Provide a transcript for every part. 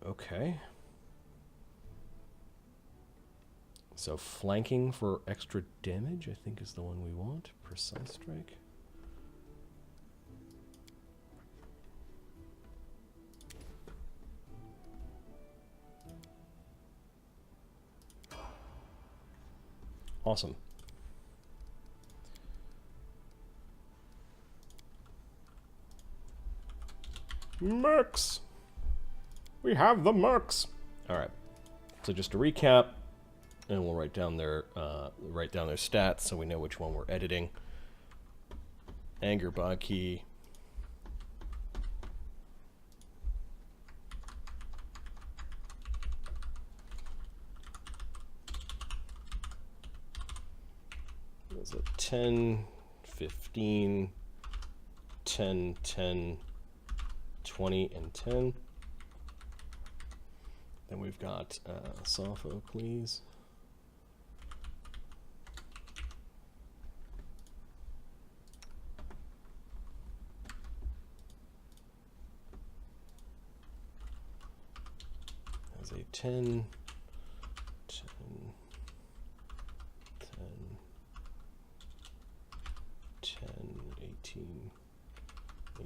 Okay. So flanking for extra damage, I think, is the one we want. Precise strike. Awesome. Mercs! We have the mercs! Alright. So just to recap, and we'll write down their stats so we know which one we're editing. Anger Bog Key. Is it 10, 15, 10, 10, 20, and 10. Then we've got Sophocles. As a 10, 10, 10, 10, 18,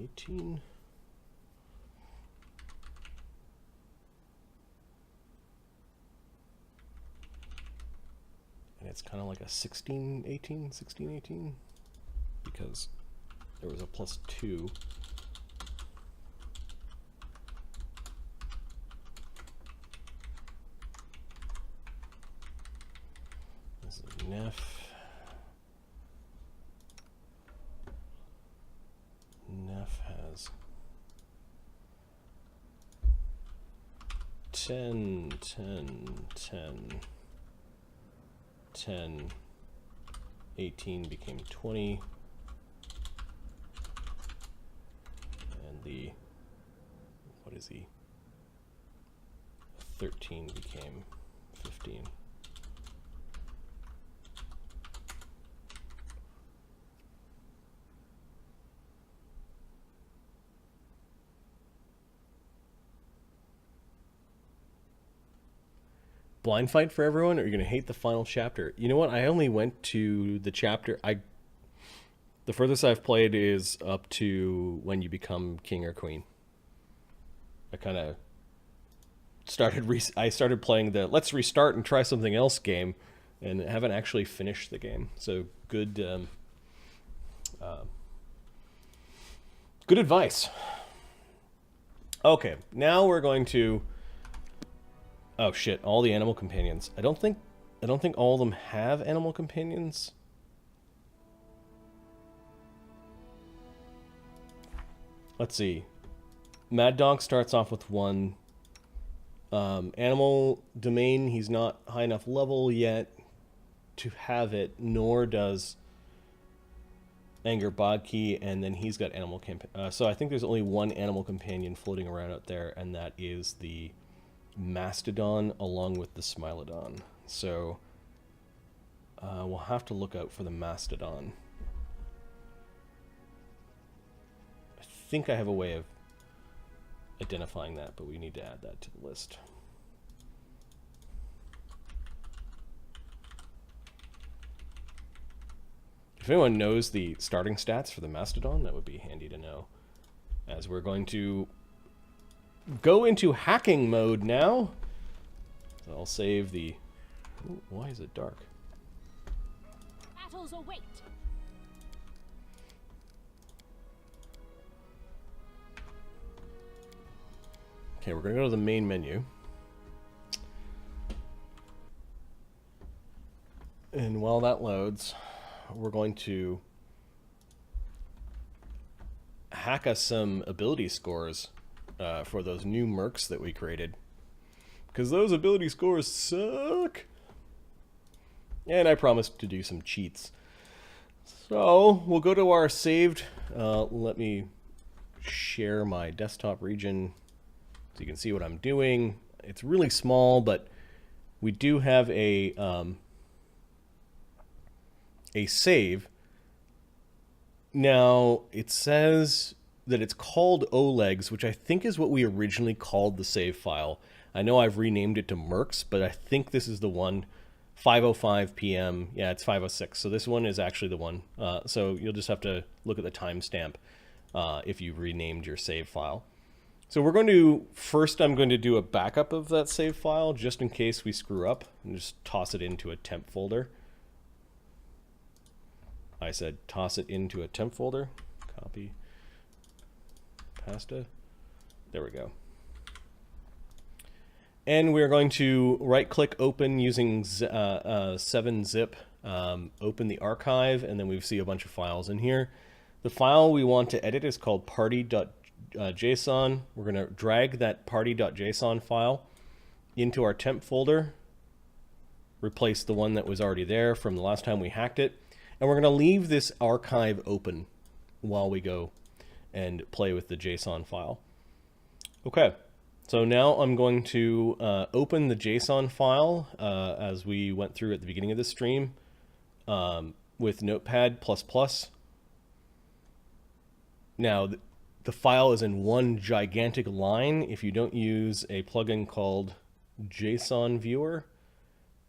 18. And it's kind of like a 16, 18, 16, 18, because there was a +2. This is Neff. Neff has 10, 10, 10, 10, 18 became 20, and the, what is he, 13 became 15. Blind fight for everyone, or you're going to hate the final chapter? You know what? I only went to the chapter. The furthest I've played is up to when you become king or queen. I kind of I started playing the let's restart and try something else game, and haven't actually finished the game. So good, good advice. Okay, now we're going to. Oh shit! All the animal companions. I don't think all of them have animal companions. Let's see. Mad Dog starts off with 1. Animal Domain, he's not high enough level yet to have it, nor does Anger Bodki, and then he's got animal so I think there's only 1 animal companion floating around out there, and that is the Mastodon along with the Smilodon. So we'll have to look out for the Mastodon. I think I have a way of identifying that, but we need to add that to the list. If anyone knows the starting stats for the Mastodon, that would be handy to know, as we're going to go into hacking mode now. So I'll save the... Ooh, why is it dark? Battles await. Okay, we're going to go to the main menu. And while that loads, we're going to hack us some ability scores for those new mercs that we created. Because those ability scores suck. And I promised to do some cheats. So we'll go to our saved. Let me share my desktop region so you can see what I'm doing. It's really small, but we do have a save. Now it says that it's called Olegs, which I think is what we originally called the save file. I know I've renamed it to Mercs, but I think this is the one. 5:05 p.m. Yeah, it's 5:06. So this one is actually the one. So you'll just have to look at the timestamp if you've renamed your save file. So we're going to, first I'm going to do a backup of that save file just in case we screw up, and just toss it into a temp folder. I said toss it into a temp folder. Copy. Pasta. There we go. And we're going to right-click open using 7-zip, open the archive, and then we see a bunch of files in here. The file we want to edit is called party.json. We're going to drag that party.json file into our temp folder, replace the one that was already there from the last time we hacked it, and we're going to leave this archive open while we go and play with the JSON file. Okay. So now I'm going to open the JSON file as we went through at the beginning of the stream with Notepad++. Now the file is in one gigantic line if you don't use a plugin called JSON Viewer,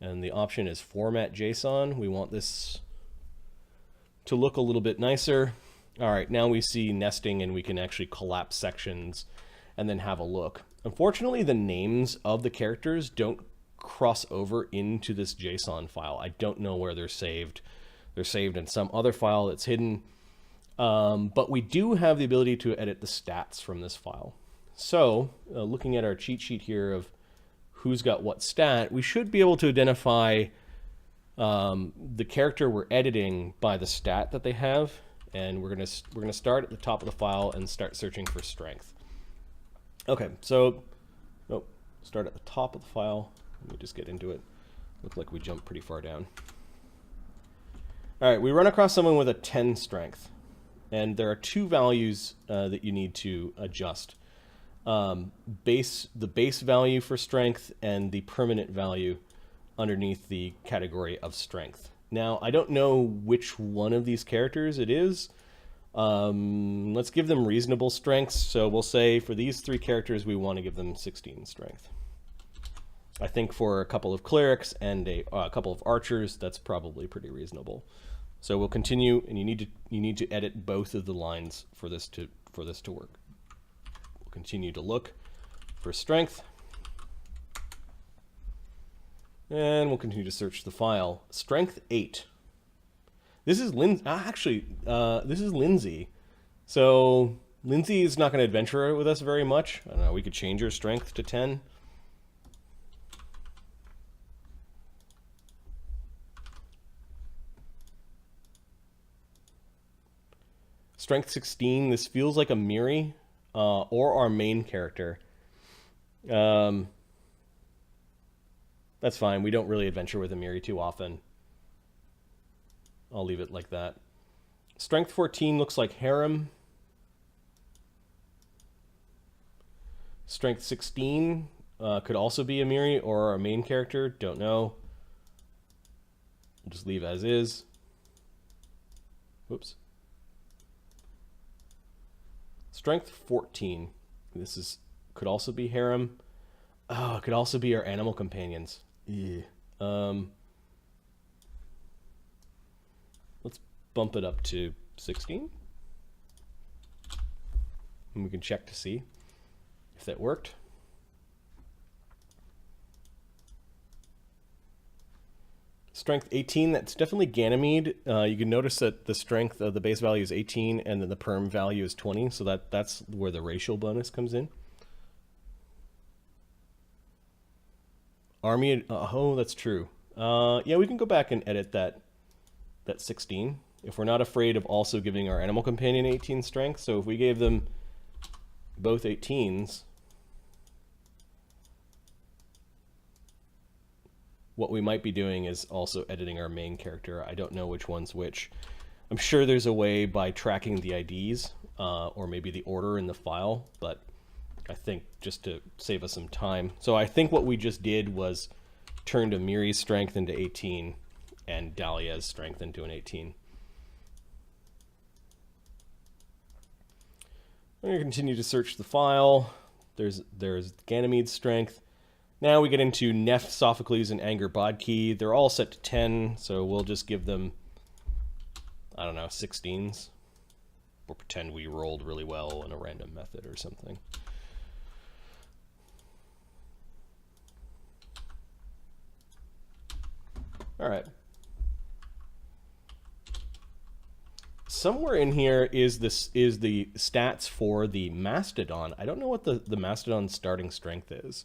and the option is Format JSON. We want this to look a little bit nicer. All right, now we see nesting and we can actually collapse sections and then have a look. Unfortunately, the names of the characters don't cross over into this JSON file. I don't know where they're saved. They're saved in some other file that's hidden. But we do have the ability to edit the stats from this file. So, looking at our cheat sheet here of who's got what stat, we should be able to identify the character we're editing by the stat that they have. And we're gonna start at the top of the file and start searching for strength. Okay, so start at the top of the file. Let me just get into it. Look like we jumped pretty far down. All right, we run across someone with a 10 strength, and there are two values that you need to adjust. The base value for strength and the permanent value underneath the category of strength. Now, I don't know which one of these characters it is. Let's give them reasonable strengths. So we'll say for these three characters, we want to give them 16 strength. I think for a couple of clerics and a couple of archers, that's probably pretty reasonable. So we'll continue, and you need to edit both of the lines for this to work. We'll continue to look for strength, and we'll continue to search the file. Strength 8. This is this is Lindsay. So Lindsay is not going to adventure with us very much. I don't know, we could change her strength to 10. Strength 16, this feels like a Miri or our main character. That's fine, we don't really adventure with a Miri too often. I'll leave it like that. Strength 14 looks like Harem. Strength 16 could also be a Miri or our main character, don't know. We'll just leave as is. Whoops. Strength 14. This could also be Harem. Oh, it could also be our animal companions. Yeah. Let's bump it up to 16. And we can check to see if that worked. Strength 18, that's definitely Ganymede. You can notice that the strength of the base value is 18 and then the perm value is 20, so that's where the racial bonus comes in. Army, oh, that's true. Yeah, we can go back and edit that 16 if we're not afraid of also giving our animal companion 18 strength. So if we gave them both 18s, what we might be doing is also editing our main character. I don't know which one's which. I'm sure there's a way by tracking the IDs or maybe the order in the file, but I think just to save us some time. So I think what we just did was turned Amiri's strength into 18 and Dahlia's strength into an 18. I'm going to continue to search the file. There's Ganymede's strength. Now we get into Neph, Sophocles, and Anger Bodki. They're all set to 10, so we'll just give them, I don't know, 16s. Or pretend we rolled really well in a random method or something. All right. Somewhere in here is the stats for the Mastodon. I don't know what the Mastodon's starting strength is.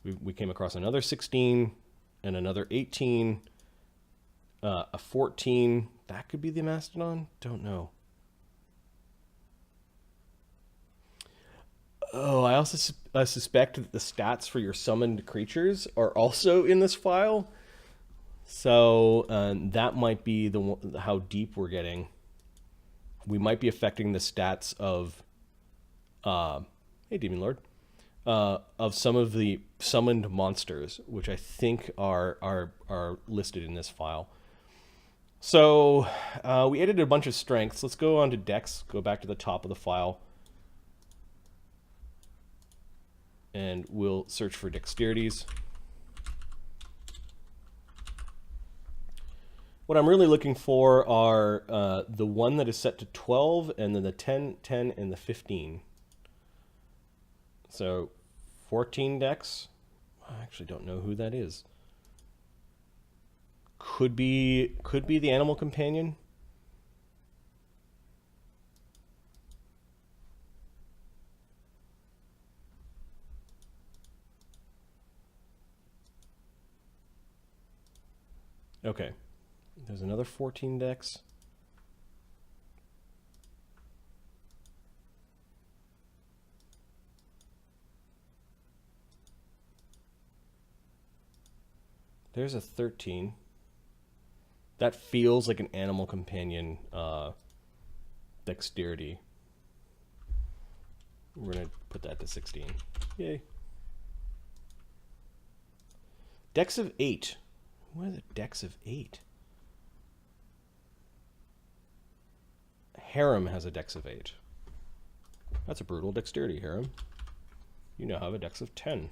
We came across another 16 and another 18, a 14. That could be the Mastodon? Don't know. Oh, I also suspect that the stats for your summoned creatures are also in this file. So that might be how deep we're getting. We might be affecting the stats of, hey, Demon Lord, of some of the summoned monsters, which I think are listed in this file. So we edited a bunch of strengths. Let's go on to Dex, go back to the top of the file, and we'll search for dexterities. What I'm really looking for are the one that is set to 12, and then the 10, 10, and the 15. So 14 dex. I actually don't know who that is. Could be the animal companion. Okay. There's another 14 dex. There's a 13. That feels like an animal companion dexterity. We're going to put that to 16. Yay. Dex of 8. What are the dex of 8? Harem has a dex of 8. That's a brutal dexterity, Harem. You now have a dex of 10.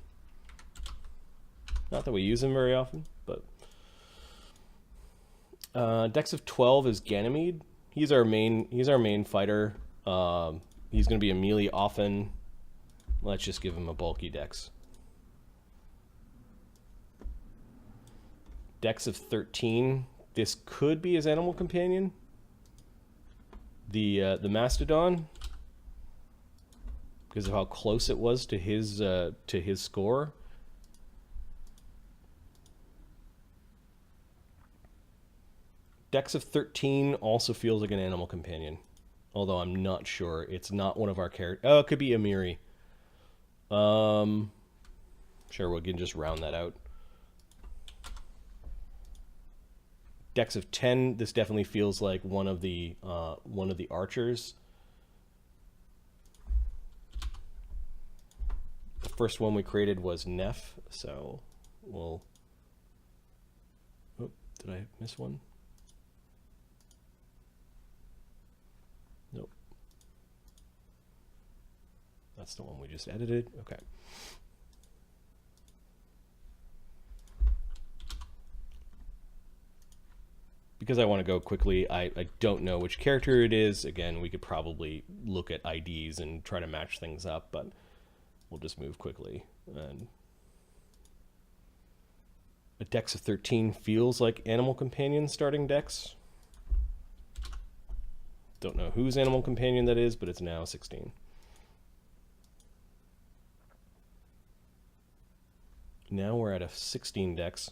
Not that we use him very often, but... dex of 12 is Ganymede. He's our main fighter. He's going to be a melee often. Let's just give him a bulky dex. Dex of 13. This could be his animal companion. The Mastodon, because of how close it was to his score. Dex of 13 also feels like an animal companion, although I'm not sure. It's not one of our characters. Oh, it could be Amiri. Sure, we can just round that out. Dex of 10. This definitely feels like one of the archers. The first one we created was Neph, so we'll. Oh, did I miss one? Nope. That's the one we just edited. Okay. Because I want to go quickly, I don't know which character it is. Again, we could probably look at IDs and try to match things up, but we'll just move quickly. And a dex of 13 feels like animal companion starting dex. Don't know whose animal companion that is, but it's now 16. Now we're at a 16 dex.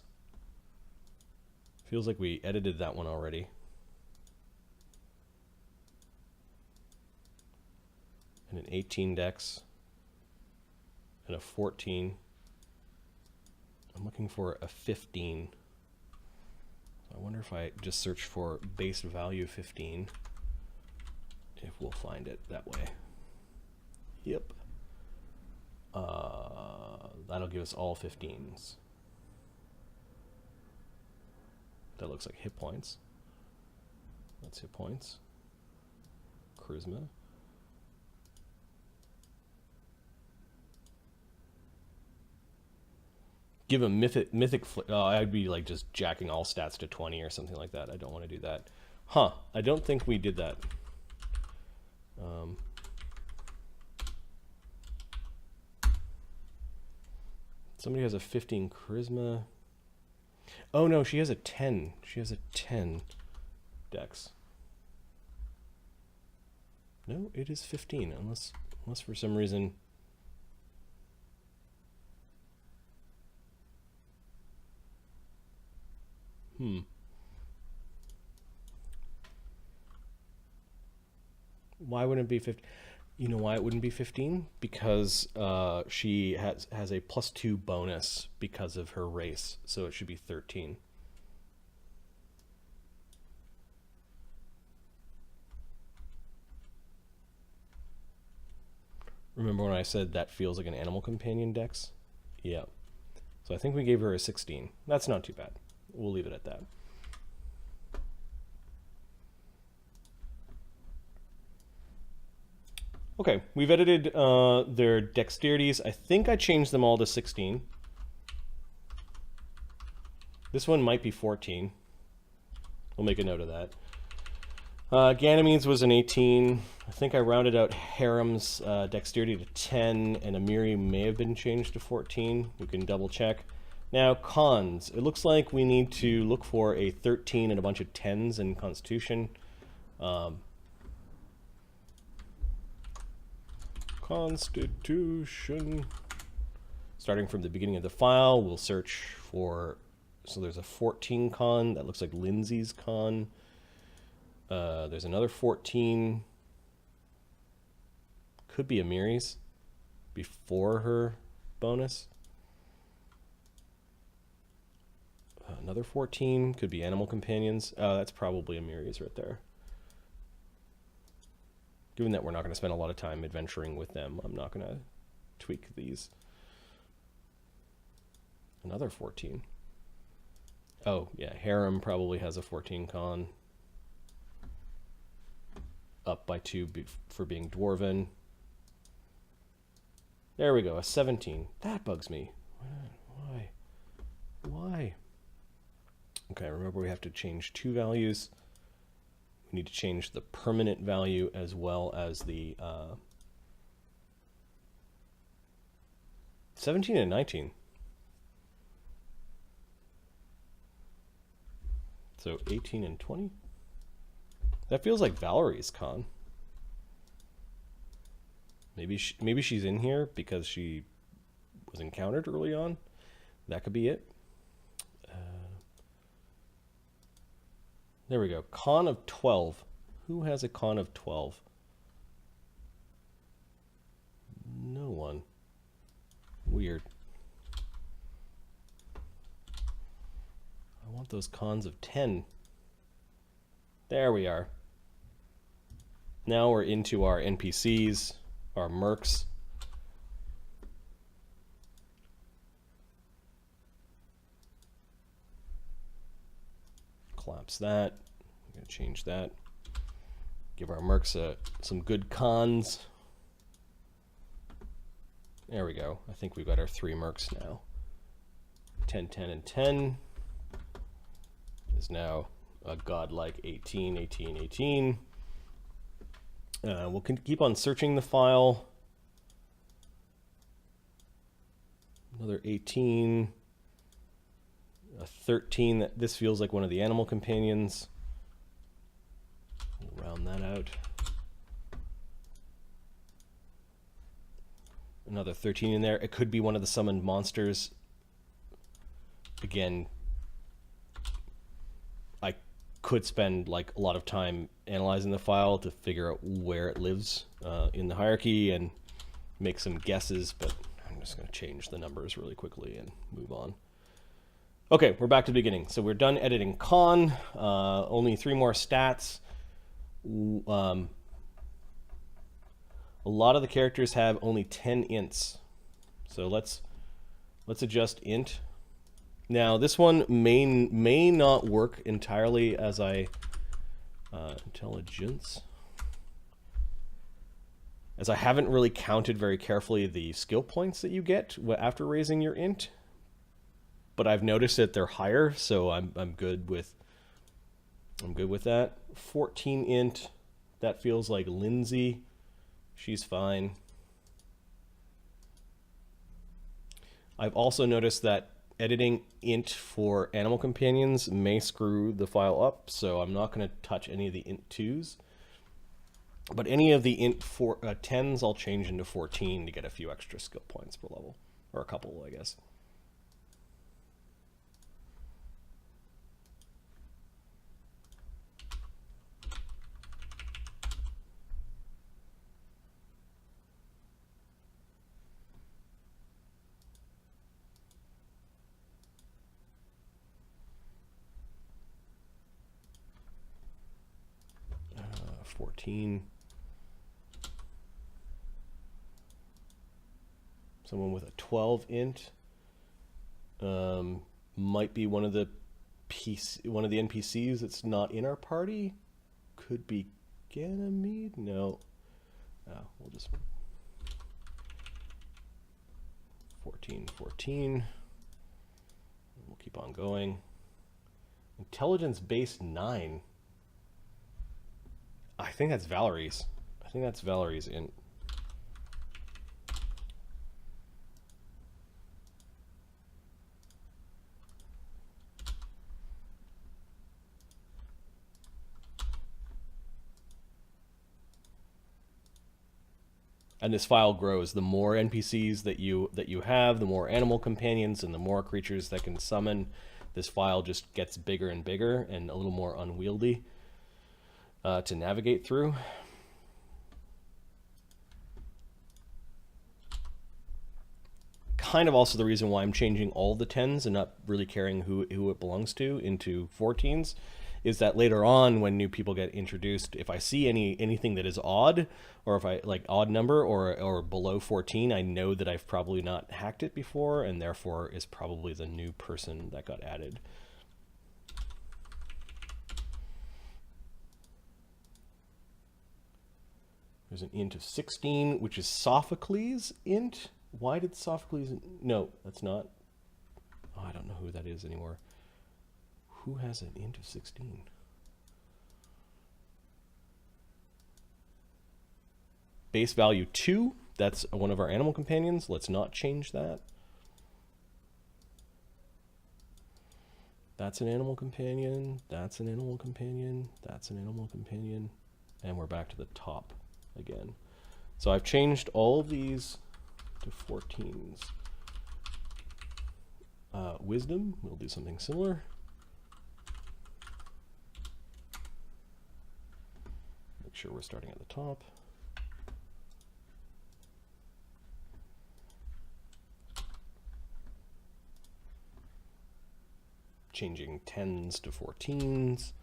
Feels like we edited that one already. And an 18 dex. And a 14. I'm looking for a 15. I wonder if I just search for base value 15, if we'll find it that way. Yep. That'll give us all 15s. That looks like hit points. That's hit points. Charisma. Give a mythic. I'd be like just jacking all stats to 20 or something like that. I don't want to do that. Huh? I don't think we did that. Somebody has a 15 charisma. Oh no, she has a 10. She has a 10 dex. No, it is 15, unless for some reason. Why wouldn't it be 15? You know why it wouldn't be 15? Because she has a +2 bonus because of her race, so it should be 13. Remember when I said that feels like an animal companion dex? Yeah. So I think we gave her a 16. That's not too bad. We'll leave it at that. Okay, we've edited their dexterities. I think I changed them all to 16. This one might be 14. We'll make a note of that. Ganymede's was an 18. I think I rounded out Harem's dexterity to 10, and Amiri may have been changed to 14. We can double check. Now, cons. It looks like we need to look for a 13 and a bunch of 10s in Constitution. Constitution. Starting from the beginning of the file, we'll search for... So there's a 14 con. That looks like Lindsay's con. There's another 14. Could be Amiri's before her bonus. Another 14. Could be Animal Companions. That's probably Amiri's right there. Given that we're not going to spend a lot of time adventuring with them, I'm not going to tweak these. Another 14. Oh, yeah, Harem probably has a 14 con. Up by 2 for being Dwarven. There we go, a 17. That bugs me. Why? Why? Okay, remember we have to change 2 values. We need to change the permanent value as well as the 17 and 19. So 18 and 20. That feels like Valerie's con. Maybe she's in here because she was encountered early on. That could be it. There we go. Con of 12. Who has a con of 12? No one. Weird. I want those cons of 10. There we are. Now we're into our NPCs, our mercs. Collapse that. I'm going to change that. Give our mercs some good cons. There we go. I think we've got our 3 mercs now. 10, 10, and 10 is now a godlike 18, 18, 18. We'll keep on searching the file. Another 18. A 13. This feels like one of the animal companions. We'll round that out. Another 13 in there. It could be one of the summoned monsters. Again, I could spend like a lot of time analyzing the file to figure out where it lives in the hierarchy and make some guesses, but I'm just going to change the numbers really quickly and move on. Okay, we're back to the beginning. So we're done editing con. Only 3 more stats. A lot of the characters have only 10 ints. So let's adjust int. Now this one may not work entirely as intelligence. As I haven't really counted very carefully the skill points that you get after raising your int. but I've noticed that they're higher, so I'm good with that. 14 int, that feels like Lindsay. She's fine. I've also noticed that editing int for animal companions may screw the file up, so I'm not going to touch any of the int 2s. But any of the int 10s I'll change into 14 to get a few extra skill points per level. Or a couple, I guess. 14. Someone with a 12 int might be one of the NPCs that's not in our party. Could be Ganymede. No. We'll just 14. We'll keep on going. Intelligence base 9. I think that's Valerie's. int. And this file grows. The more NPCs that you have, the more animal companions and the more creatures that can summon. This file just gets bigger and bigger and a little more unwieldy to navigate through. Kind of also the reason why I'm changing all the 10s and not really caring who it belongs to into 14s is that later on when new people get introduced, if I see anything that is odd, or if I like odd number or below 14, I know that I've probably not hacked it before and therefore is probably the new person that got added. There's an int of 16, which is Sophocles' int. Why did Sophocles... No, that's not... Oh, I don't know who that is anymore. Who has an int of 16? Base value 2. That's one of our animal companions. Let's not change that. That's an animal companion. That's an animal companion. That's an animal companion. And we're back to the top again. So I've changed all of these to 14s. Wisdom, we'll do something similar. Make sure we're starting at the top. Changing 10s to 14s.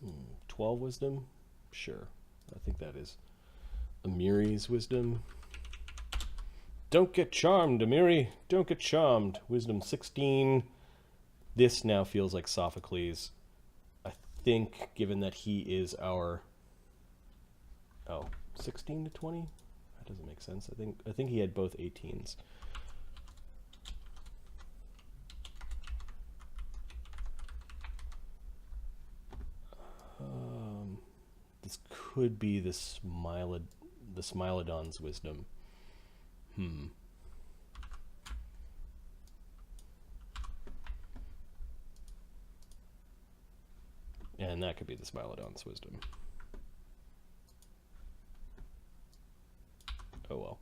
Hmm, 12 wisdom? Sure. I think that is Amiri's wisdom. Don't get charmed, Amiri. Don't get charmed. Wisdom 16. This now feels like Sophocles. I think, given that he is our... Oh, 16 to 20? That doesn't make sense. I think he had both 18s. This could be the Smilodon's wisdom. And that could be the Smilodon's wisdom. Oh well.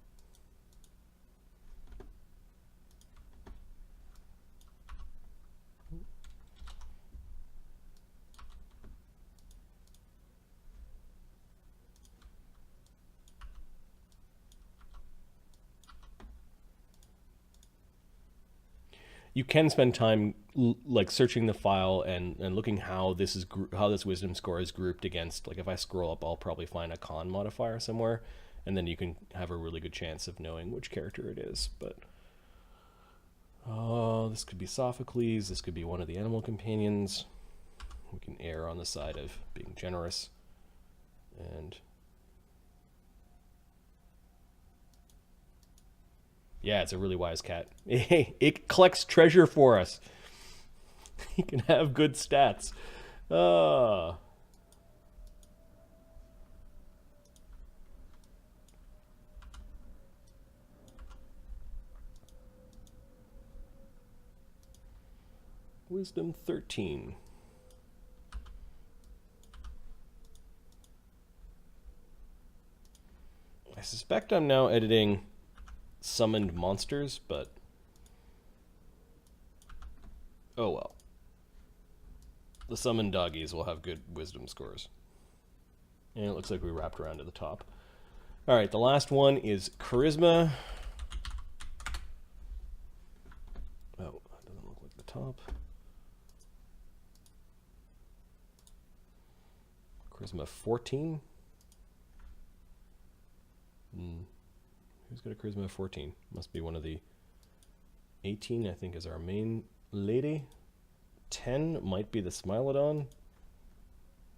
You can spend time like searching the file and looking how this wisdom score is grouped against. Like if I scroll up, I'll probably find a con modifier somewhere, and then you can have a really good chance of knowing which character it is. But this could be Sophocles. This could be one of the animal companions. We can err on the side of being generous. And yeah, it's a really wise cat. It collects treasure for us. He can have good stats. Wisdom 13. I suspect I'm now editing summoned monsters, but oh well. The summoned doggies will have good wisdom scores. And it looks like we wrapped around to the top. All right, the last one is charisma. Oh, that doesn't look like the top. Charisma 14. Who's got a charisma of 14? Must be one of the 18, I think, is our main lady. 10 might be the Smilodon.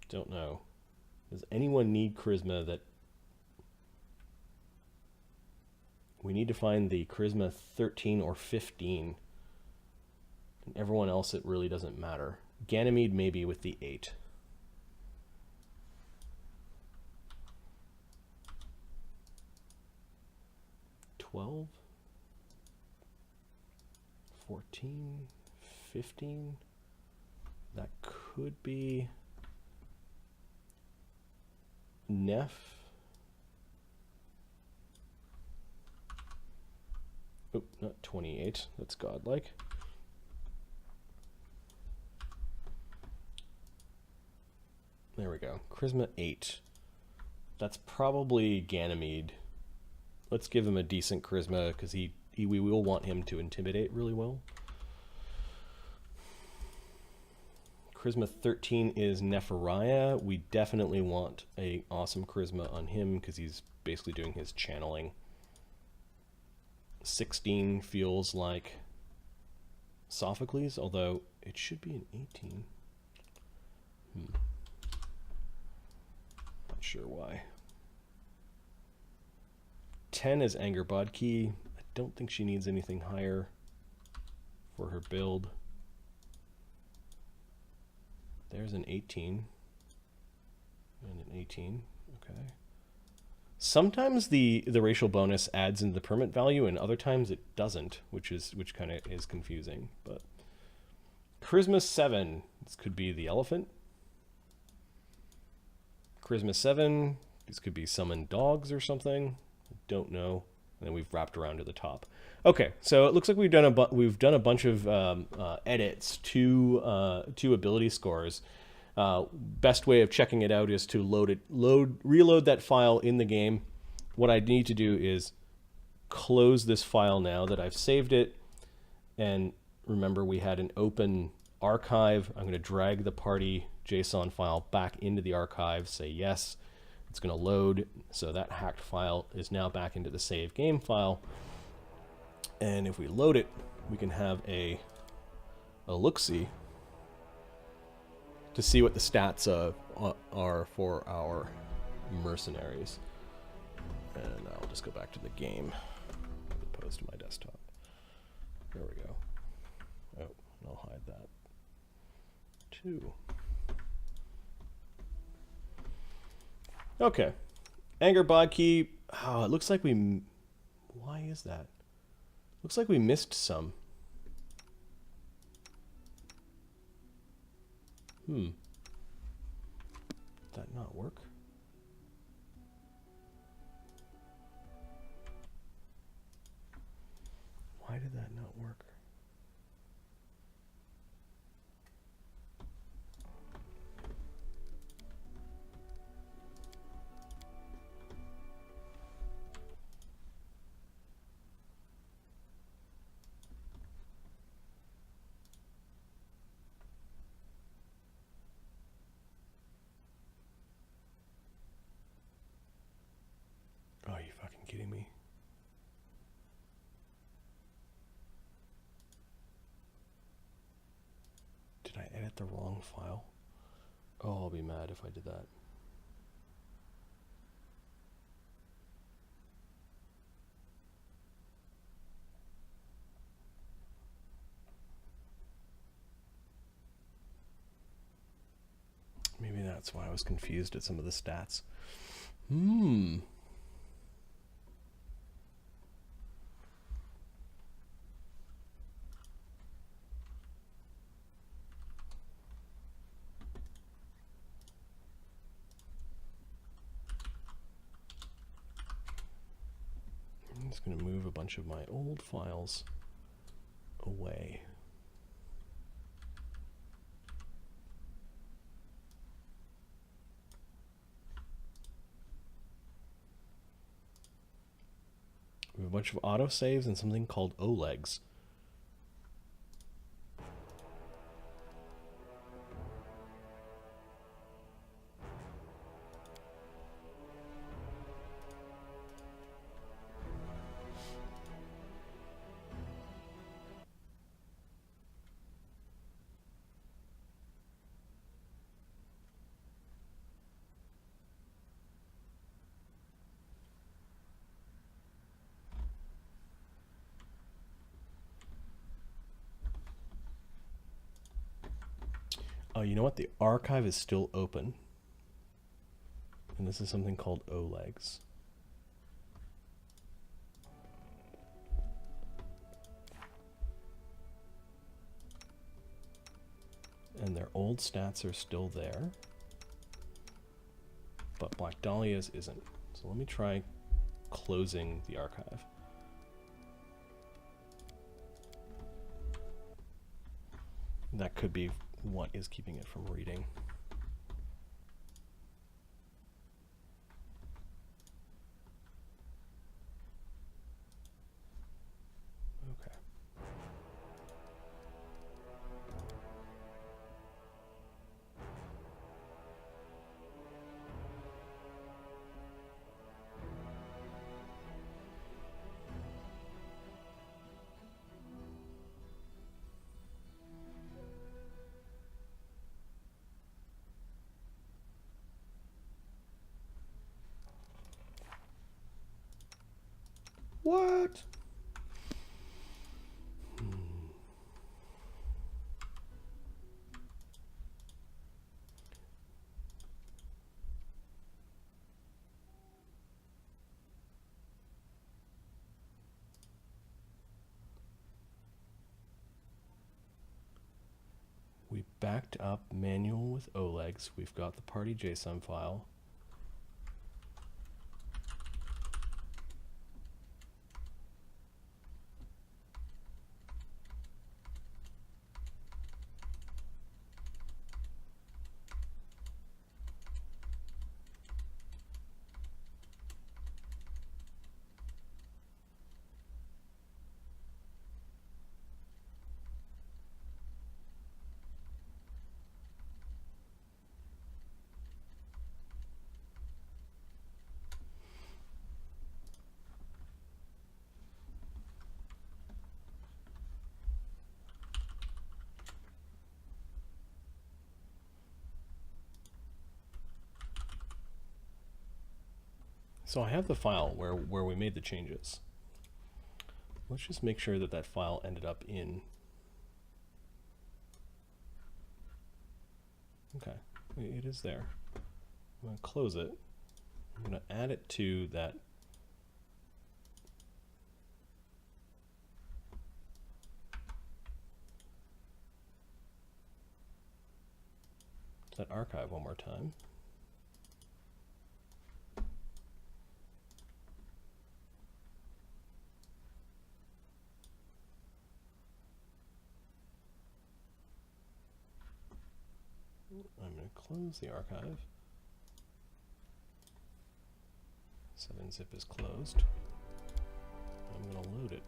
Don't know. Does anyone need charisma that... We need to find the charisma 13 or 15. And everyone else, it really doesn't matter. Ganymede maybe with the 8. $12, 14, 15. That could be Neff. Oh, not 28. That's godlike. There we go. Charisma 8. That's probably Ganymede. Let's give him a decent charisma because we will want him to intimidate really well. Charisma 13 is Nephariah. We definitely want a awesome charisma on him because he's basically doing his channeling. 16 feels like Sophocles, although it should be an 18. Not sure why. 10 is Anger Bodki. I don't think she needs anything higher for her build. There's an 18 and an 18. Okay. Sometimes the racial bonus adds into the permanent value, and other times it doesn't, which kind of is confusing. But Charisma 7. This could be the elephant. Charisma 7. These could be summoned dogs or something. Don't know. And then we've wrapped around to the top. Okay, so it looks like we've done a bunch of edits to ability scores. Best way of checking it out is to reload that file in the game. What I need to do is close this file now that I've saved it. And remember, we had an open archive. I'm going to drag the party JSON file back into the archive. Say yes. It's going to load, so that hacked file is now back into the save game file. And if we load it, we can have a look-see to see what the stats are for our mercenaries. And I'll just go back to the game as opposed to my desktop. There we go. Oh, and I'll hide that too. Okay. Anger Bodki. Oh, it looks like we... Why is that? Looks like we missed some. Did that not work? Why did that not work? Are you fucking kidding me? Did I edit the wrong file? Oh, I'll be mad if I did that. Maybe that's why I was confused at some of the stats. I'm just going to move a bunch of my old files away. We have a bunch of autosaves and something called OLEGs. Oh, you know what? The archive is still open. And this is something called OLEGs. And their old stats are still there. But Black Dahlia's isn't. So let me try closing the archive. That could be what is keeping it from reading. Okay. What? We backed up manual with OLEGs. We've got the party JSON file. So I have the file where we made the changes. Let's just make sure that that file ended up in. Okay, it is there. I'm going to close it. I'm going to add it to that archive one more time. I'm going to close the archive. 7-zip is closed. I'm going to load it.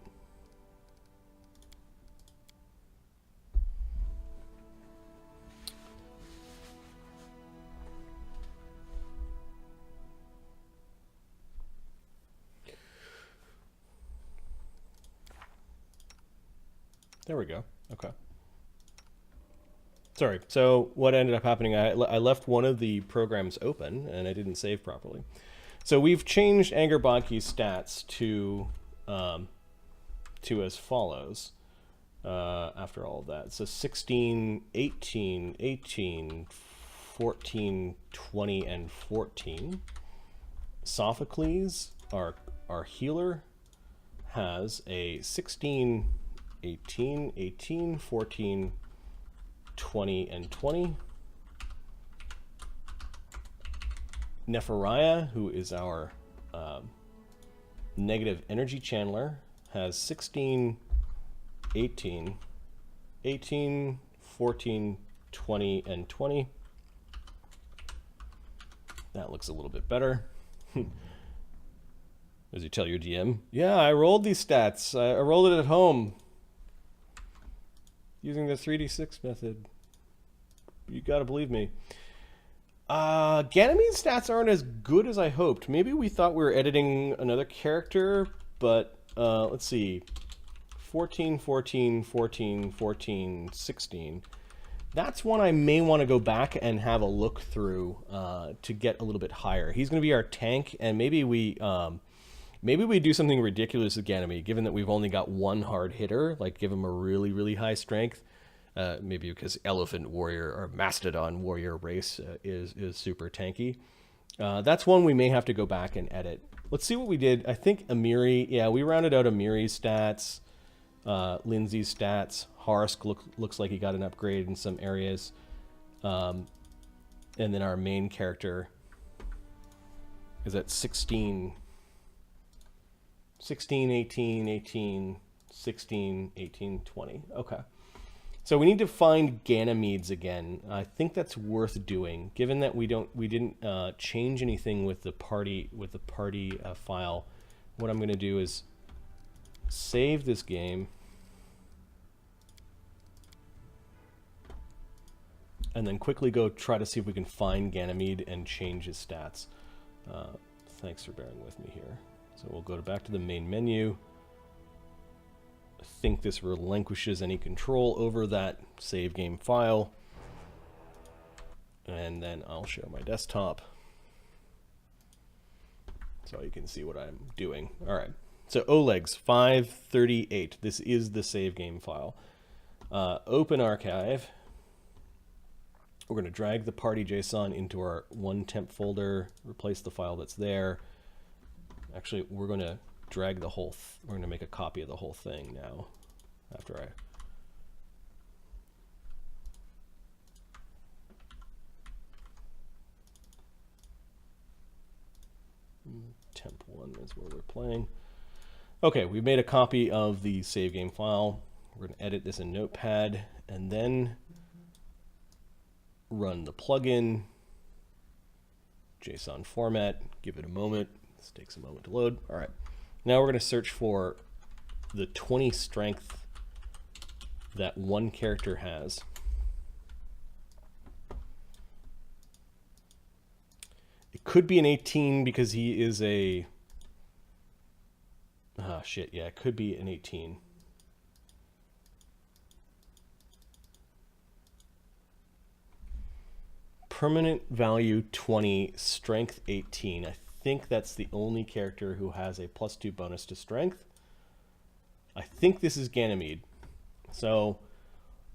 There we go. Okay. Sorry. So what ended up happening, I left one of the programs open and I didn't save properly. So we've changed Angerbanki's stats to as follows after all of that. So 16, 18, 18, 14, 20, and 14. Sophocles, our healer, has a 16, 18, 18, 14, 20, and 20. Nephariah, who is our negative energy channeler, has 16, 18, 18, 14, 20, and 20. That looks a little bit better. As you tell your DM, yeah, I rolled these stats. I rolled it at home using the 3d6 method. You gotta believe me. Ganymede's stats aren't as good as I hoped. Maybe we thought we were editing another character, but let's see. 14, 14, 14, 14, 16. That's one I may want to go back and have a look through to get a little bit higher. He's going to be our tank, and maybe we do something ridiculous with Ganymede, given that we've only got one hard hitter, like give him a really, really high strength. Maybe because Elephant Warrior or Mastodon Warrior race is super tanky. That's one we may have to go back and edit. Let's see what we did. I think Amiri, yeah, we rounded out Amiri's stats, Lindsay's stats. Harsk looks like he got an upgrade in some areas. And then our main character is at 16, 18, 18, 16, 18, 20. Okay. So we need to find Ganymedes again. I think that's worth doing, given that we didn't change anything with the party file. What I'm going to do is save this game, and then quickly go try to see if we can find Ganymede and change his stats. Thanks for bearing with me here. So we'll go back to the main menu. I think this relinquishes any control over that save game file. And then I'll share my desktop so you can see what I'm doing. All right. So Oleg's 538. This is the save game file. Open archive. We're going to drag the party JSON into our one temp folder, replace the file that's there. Actually, we're going to drag the whole, we're going to make a copy of the whole thing now after I temp 1 is where we're playing. Okay, we've made a copy of the save game file. We're going to edit this in Notepad and then run the plugin, JSON format, give it a moment. This takes a moment to load. All right, now we're going to search for the 20 strength that one character has. It could be an 18 because he is a... Ah, shit, yeah, it could be an 18. Permanent value 20, strength 18. I think that's the only character who has a +2 bonus to strength. I think this is Ganymede. So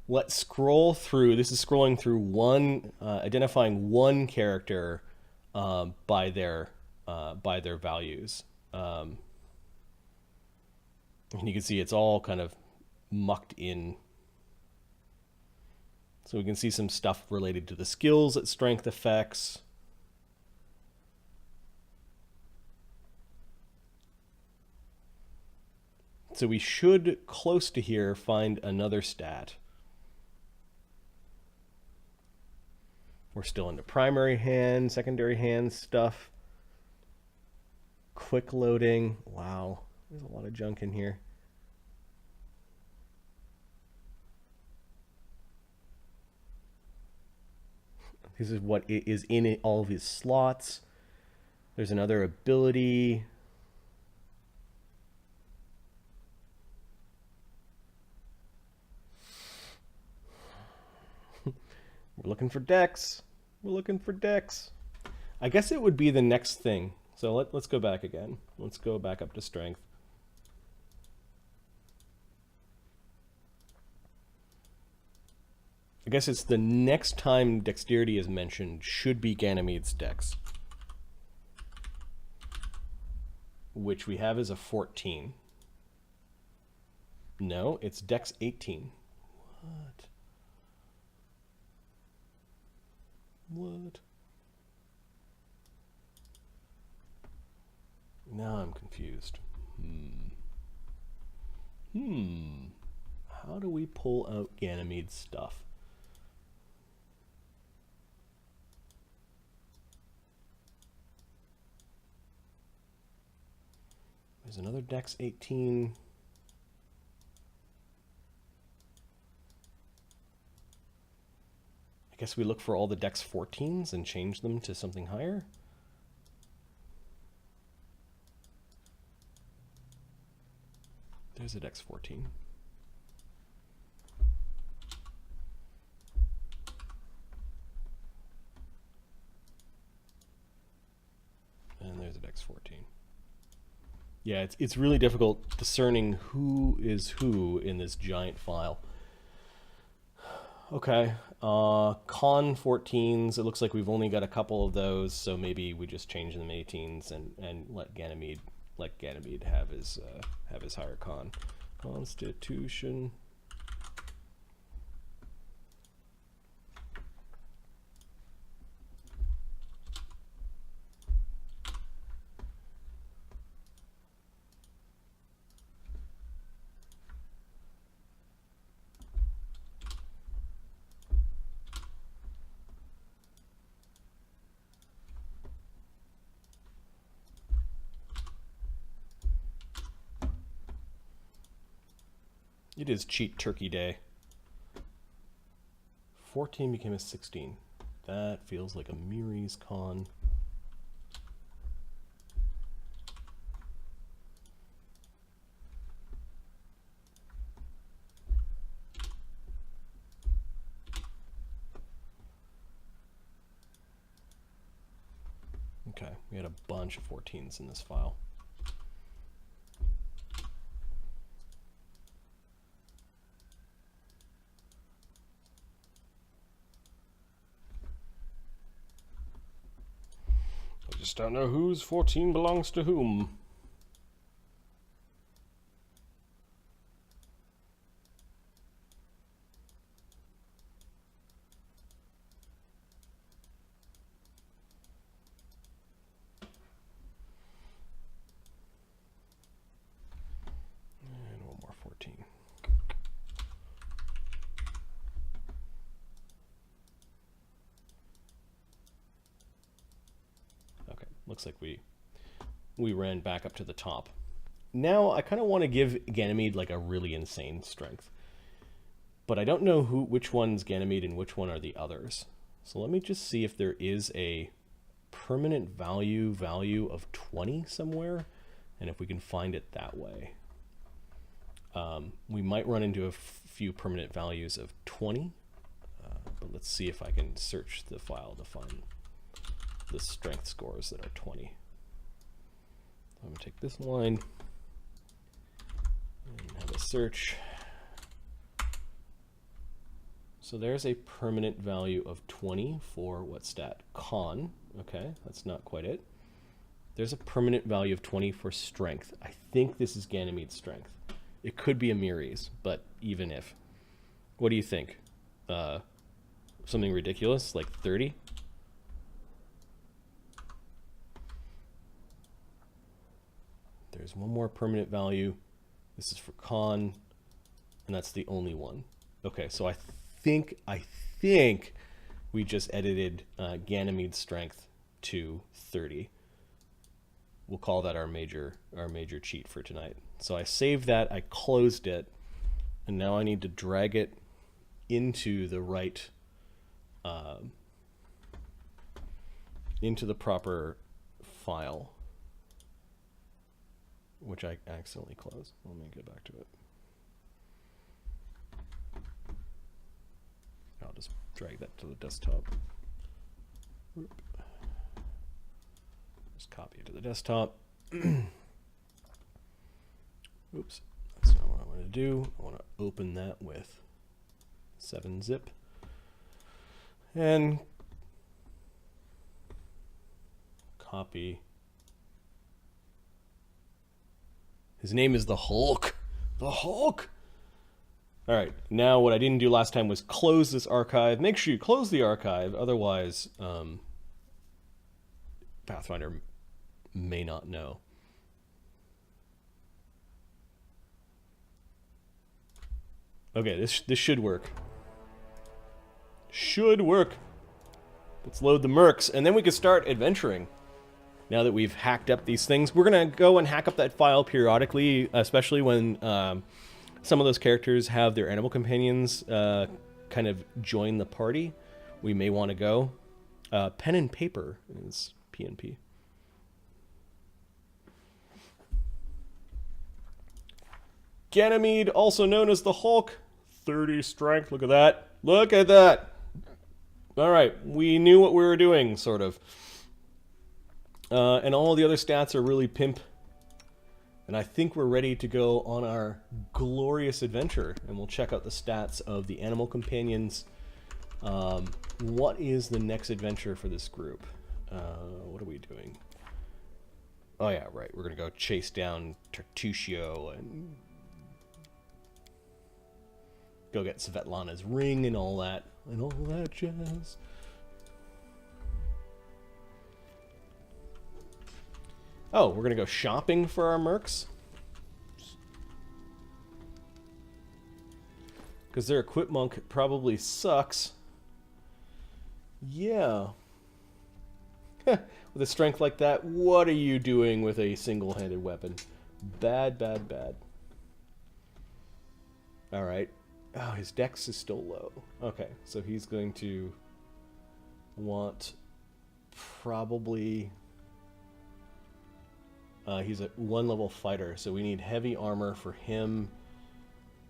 let's scroll through. This is scrolling through one, identifying one character by their values. And you can see it's all kind of mucked in. So we can see some stuff related to the skills that strength affects. So we should, close to here, find another stat. We're still into primary hand, secondary hand stuff. Quick loading. Wow, there's a lot of junk in here. This is what is in it, all of his slots. There's another ability. We're looking for decks. We're looking for decks. I guess it would be the next thing. So let's go back again. Let's go back up to strength. I guess it's the next time dexterity is mentioned should be Ganymede's dex, which we have as a 14. No, it's dex 18. What? Now I'm confused. How do we pull out Ganymede's stuff? There's another dex 18. I guess we look for all the dex 14s and change them to something higher. There's a dex 14. And there's a dex 14. Yeah, it's really difficult discerning who is who in this giant file. Okay, con 14s, it looks like we've only got a couple of those, so maybe we just change them 18s and let Ganymede have his higher con. Constitution. It is cheat turkey day. 14 became a 16. That feels like a Miri's con. Okay, we had a bunch of 14s in this file. Just don't know whose 14 belongs to whom. And one more 14. Looks like we ran back up to the top. Now I kind of want to give Ganymede like a really insane strength, but I don't know which one's Ganymede and which one are the others. So let me just see if there is a permanent value of 20 somewhere, and if we can find it that way. We might run into a few permanent values of 20, but let's see if I can search the file to find the strength scores that are 20. I'm going to take this line and have a search. So there's a permanent value of 20 for what stat? Con. Okay, that's not quite it. There's a permanent value of 20 for strength. I think this is Ganymede's strength. It could be a Miri's, but even if. What do you think? Something ridiculous, like 30? There's one more permanent value. This is for con, and that's the only one. Okay, so I think we just edited Ganymede's strength to 30. We'll call that our major cheat for tonight. So I saved that, I closed it, and now I need to drag it into the right, into the proper file, which I accidentally closed. Let me get back to it. I'll just drag that to the desktop. Whoop. Just copy it to the desktop. Oops, that's not what I want to do. I want to open that with 7-zip. And copy. His name is the Hulk. The Hulk! Alright, now what I didn't do last time was close this archive. Make sure you close the archive, otherwise Pathfinder may not know. Okay, this should work. Should work. Let's load the mercs, and then we can start adventuring. Now that we've hacked up these things, we're going to go and hack up that file periodically, especially when some of those characters have their animal companions kind of join the party. We may want to go. Pen and paper is PNP. Ganymede, also known as the Hulk. 30 strength. Look at that. Look at that. All right. We knew what we were doing, sort of. And all the other stats are really pimp. And I think we're ready to go on our glorious adventure. And we'll check out the stats of the animal companions. What is the next adventure for this group? What are we doing? Oh, yeah, right. We're going to go chase down Tertutio and go get Svetlana's ring and all that jazz. Oh, we're gonna go shopping for our mercs because their equip monk probably sucks. Yeah. With a strength like that, what are you doing with a single-handed weapon? Bad, bad, bad. All right. Oh, his dex is still low. Okay, so he's going to want probably... he's a 1-level fighter, so we need heavy armor for him.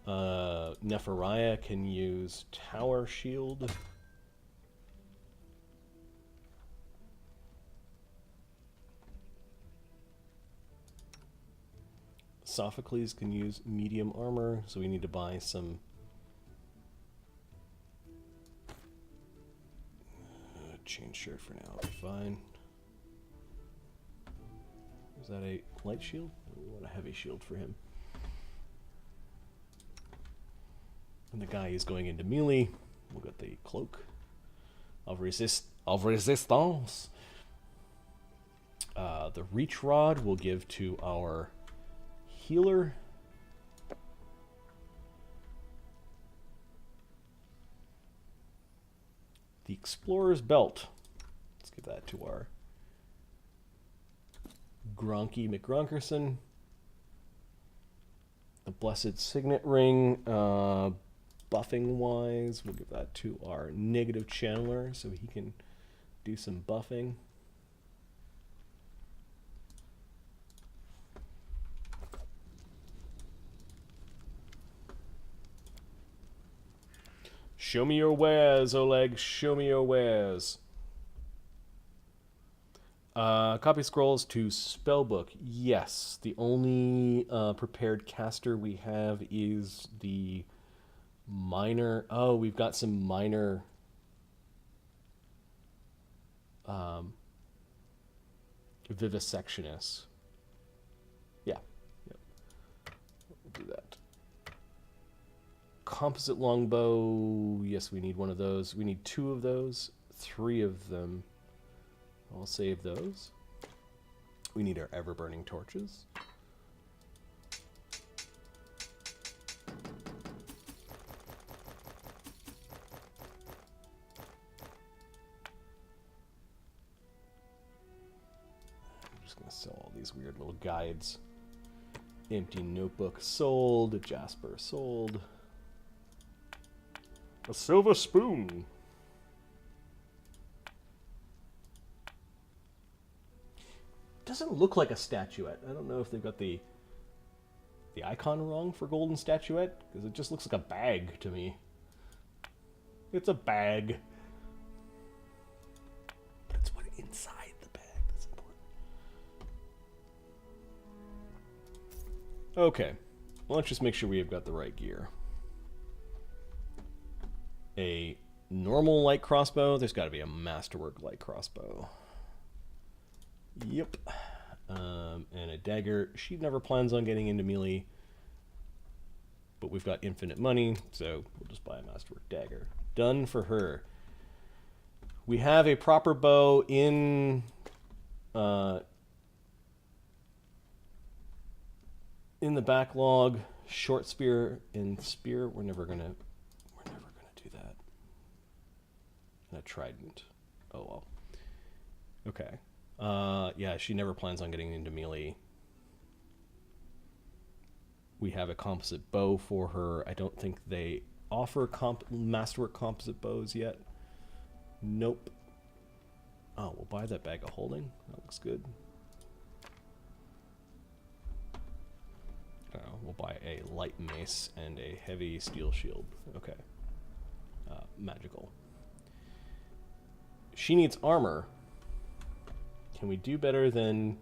Nephariah can use tower shield. Sophocles can use medium armor, so we need to buy some... chain shirt for now, fine. Is that a light shield? We want a heavy shield for him. And the guy is going into melee. We'll get the cloak of resistance. The reach rod we'll give to our healer. The explorer's belt. Let's give that to our Gronky McGronkerson. The blessed signet ring. Buffing wise, we'll give that to our negative channeler so he can do some buffing. Show me your wares, Oleg. Show me your wares. Copy scrolls to spellbook. Yes, the only prepared caster we have is the minor. Oh, we've got some minor vivisectionists. Yeah, yep. We'll do that. Composite longbow. Yes, we need one of those. We need 2 of those. 3 of them. I'll save those. We need our ever-burning torches. I'm just going to sell all these weird little guides. Empty notebook sold. Jasper sold. A silver spoon. Doesn't look like a statuette. I don't know if they've got the icon wrong for golden statuette, because it just looks like a bag to me. It's a bag. But it's what's inside the bag that's important. Okay. Well, let's just make sure we have got the right gear. A normal light crossbow. There's got to be a masterwork light crossbow. Yep. And a dagger. She never plans on getting into melee. But we've got infinite money, so we'll just buy a masterwork dagger. Done for her. We have a proper bow in the backlog. Short spear and spear. We're never gonna do that. And a trident. Oh well. Okay. Yeah, she never plans on getting into melee. We have a composite bow for her. I don't think they offer masterwork composite bows yet. Nope. Oh, we'll buy that bag of holding. That looks good. We'll buy a light mace and a heavy steel shield. Okay. Magical. She needs armor. Can we do better than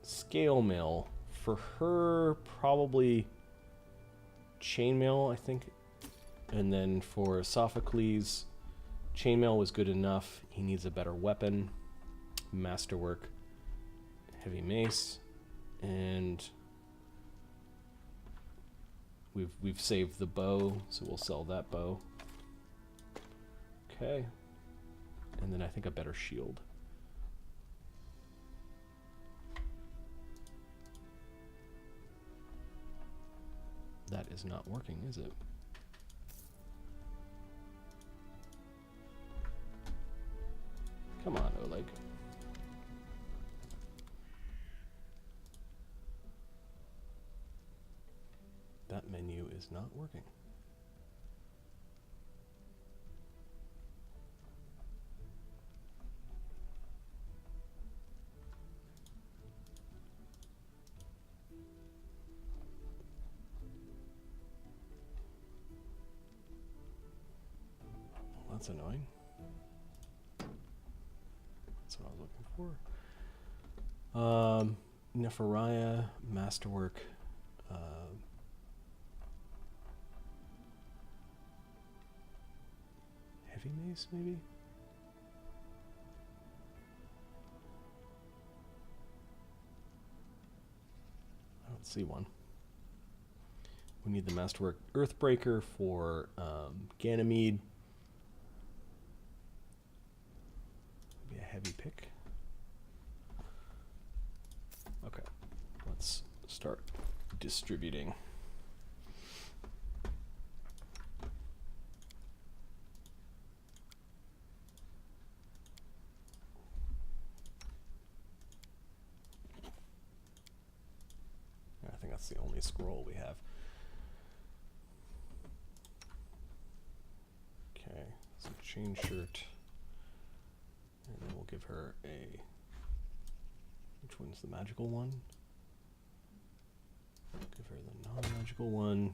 scale mail? For her, probably chainmail, I think. And then for Sophocles, chainmail was good enough. He needs a better weapon. Masterwork, heavy mace, and we've saved the bow, so we'll sell that bow. Okay. And then I think a better shield. That is not working, is it? Come on, Oleg. That menu is not working. That's annoying. That's what I was looking for. Nephariah, Masterwork. Heavy Mace, maybe? I don't see one. We need the Masterwork Earthbreaker for Ganymede. Maybe a heavy pick. Okay, let's start distributing. I think that's the only scroll we have. Okay, so chain shirt. And then we'll give her a... Which one's the magical one? Give her the non-magical one.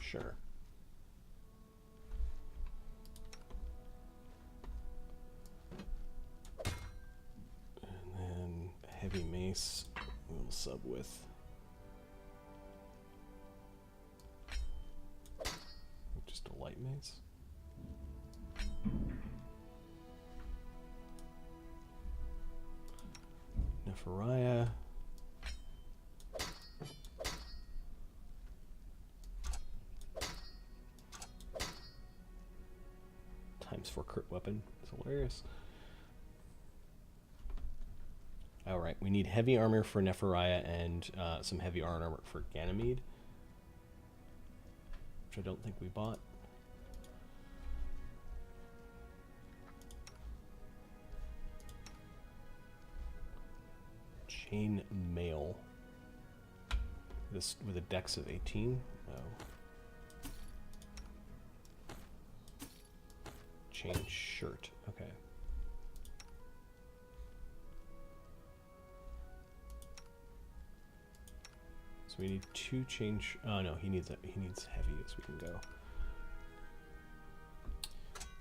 Sure. And then a heavy mace we'll sub with. Just a light mace. Nephariah. ×4 crit weapon. It's hilarious. Alright, we need heavy armor for Nephariah and some heavy armor for Ganymede, which I don't think we bought. Chain mail. This with a dex of 18. Oh. Chain shirt. Okay. So we need 2 change. Oh no, he needs heavy as we can go.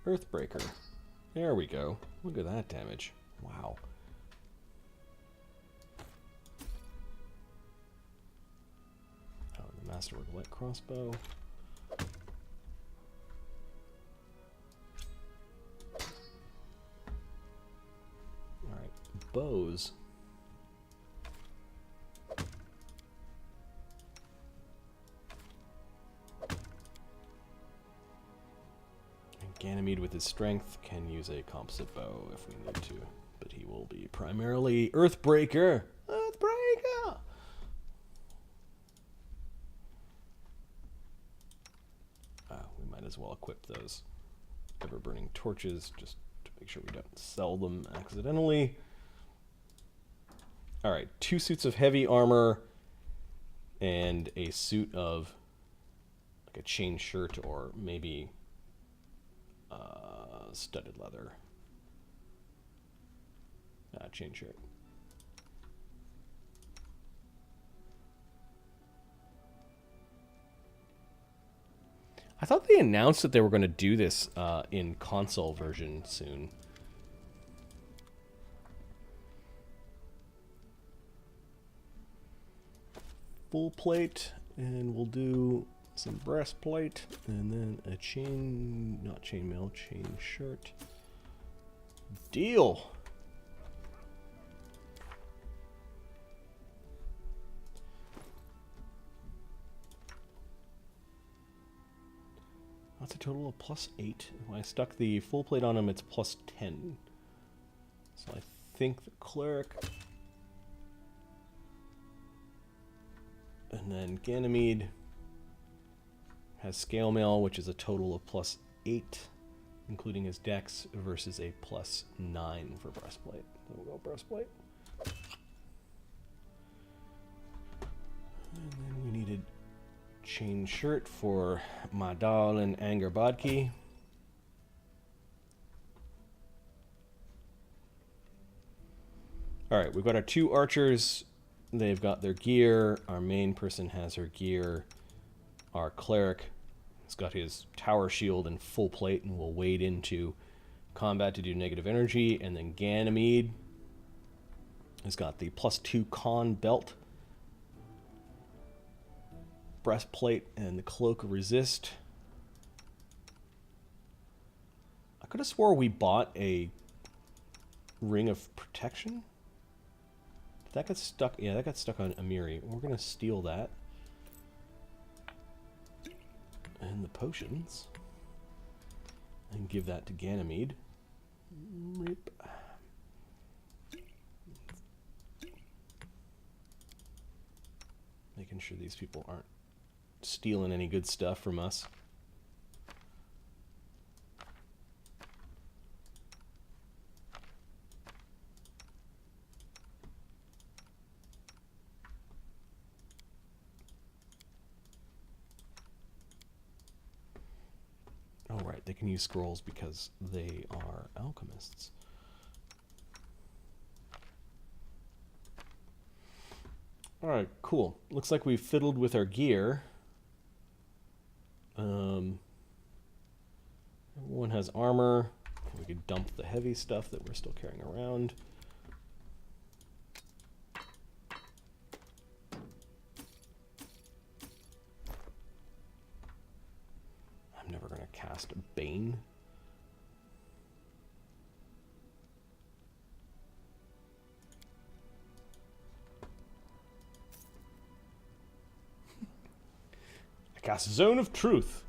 Earthbreaker. There we go. Look at that damage. Wow. Oh, the Masterwork Light Crossbow. Alright, bows. Ganymede with his strength can use a composite bow if we need to, but he will be primarily Earthbreaker. Earthbreaker! We might as well equip those ever-burning torches just to make sure we don't sell them accidentally. Alright, 2 suits of heavy armor and a suit of like a chain shirt or maybe studded leather. Chain shirt. I thought they announced that they were going to do this in console version soon. Full plate, and we'll do some breastplate, and then a chain, not chainmail, chain shirt. Deal! That's a total of +8. When I stuck the full plate on him, it's +10. So I think the cleric. And then Ganymede has scale mail, which is a total of +8, including his dex, versus a +9 for breastplate. So we'll go breastplate. And then we needed chain shirt for my darling Anger Bodki. Alright, we've got our 2 archers. They've got their gear. Our main person has her gear. Our cleric has got his tower shield and full plate and will wade into combat to do negative energy. And then Ganymede has got the +2 con belt, breastplate, and the cloak of resist. I could have swore we bought a ring of protection. Did that get stuck? Yeah, that got stuck on Amiri. We're going to steal that. And the potions. And give that to Ganymede. Rip. Making sure these people aren't stealing any good stuff from us. Oh, right, they can use scrolls because they are alchemists. Alright, cool. Looks like we've fiddled with our gear. Everyone has armor. We could dump the heavy stuff that we're still carrying around. I'm never going to cast Bane. I cast Zone of Truth.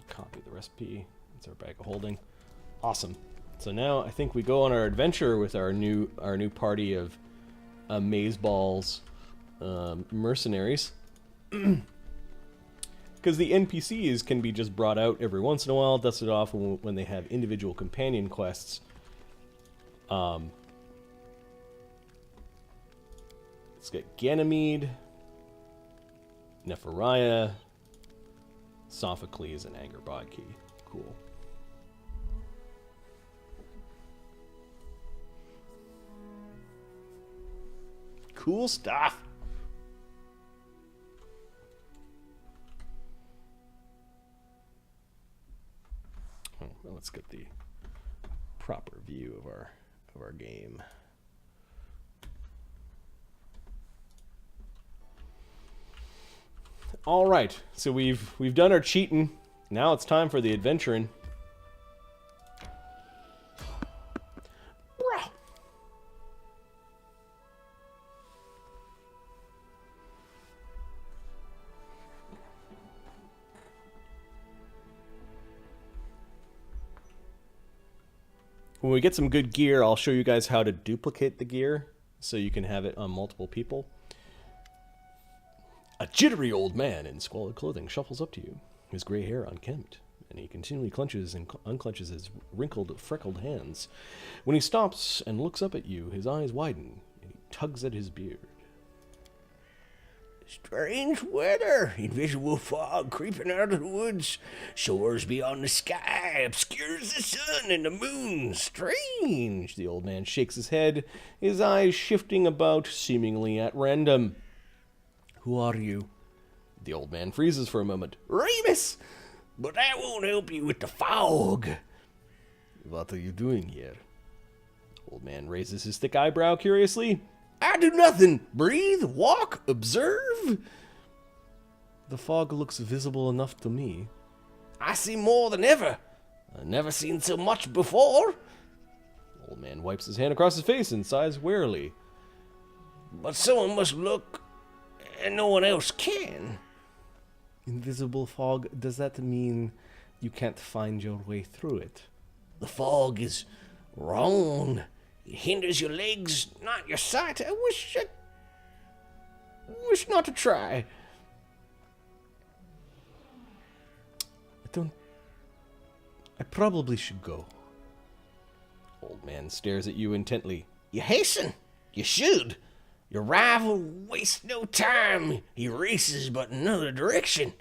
Copy the recipe. It's our bag of holding. Awesome. So now I think we go on our adventure with our new party of amazeballs mercenaries. Because the NPCs can be just brought out every once in a while, dusted off when they have individual companion quests. Let's get Ganymede, Nephariah, Sophocles, and Anger Bodki. Cool. cool stuff. Oh, well, let's get the proper view of our game. All right, so we've done our cheating. Now it's time for the adventuring. When we get some good gear, I'll show you guys how to duplicate the gear so you can have it on multiple people. A jittery old man in squalid clothing shuffles up to you, his gray hair unkempt, and he continually clenches and unclenches his wrinkled, freckled hands. When he stops and looks up at you, his eyes widen, and he tugs at his beard. Strange weather, invisible fog creeping out of the woods, soars beyond the sky, obscures the sun and the moon. Strange! The old man shakes his head, his eyes shifting about, seemingly at random. Who are you? The old man freezes for a moment. Remus! But that won't help you with the fog. What are you doing here? Old man raises his thick eyebrow curiously. I do nothing. Breathe, walk, observe. The fog looks visible enough to me. I see more than ever. I've never seen so much before. Old man wipes his hand across his face and sighs wearily. But someone must look, and no one else can. Invisible fog, does that mean you can't find your way through it? The fog is wrong. It hinders your legs, not your sight. I wish not to try. I probably should go. Old man stares at you intently. You hasten. You should. Your rival wastes no time. He races but in another direction.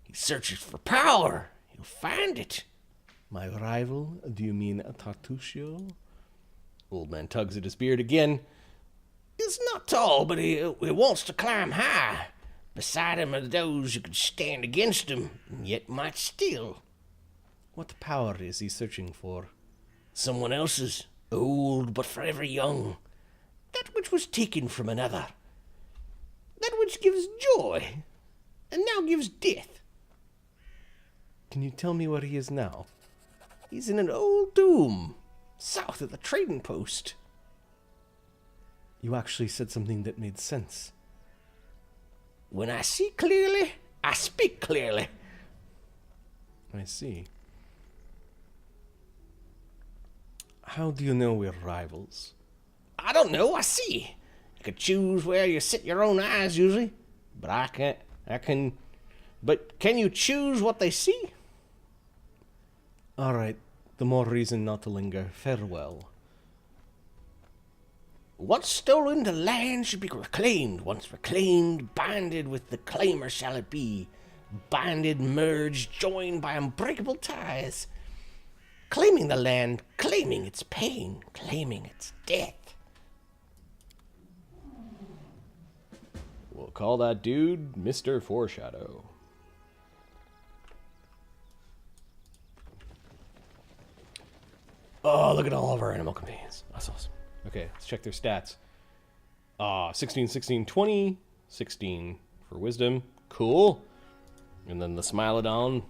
He searches for power. He'll find it. My rival? Do you mean Tartusio? Old man tugs at his beard again. He's not tall, but he wants to climb high. Beside him are those who could stand against him, and yet might steal. What power is he searching for? Someone else's, old but forever young. That which was taken from another. That which gives joy, and now gives death. Can you tell me where he is now? He's in an old tomb, south of the trading post. You actually said something that made sense. When I see clearly, I speak clearly. I see. How do you know we're rivals? I don't know, I see. You can choose where you sit your own eyes, usually. But But can you choose what they see? All right, the more reason not to linger. Farewell. Once stolen, the land should be reclaimed. Once reclaimed, binded with the claimer shall it be. Binded, merged, joined by unbreakable ties. Claiming the land, claiming its pain, claiming its death. We'll call that dude Mr. Foreshadow. Oh, look at all of our animal companions. That's awesome. Okay, let's check their stats. 16, 16, 20. 16 for wisdom. Cool. And then the Smilodon.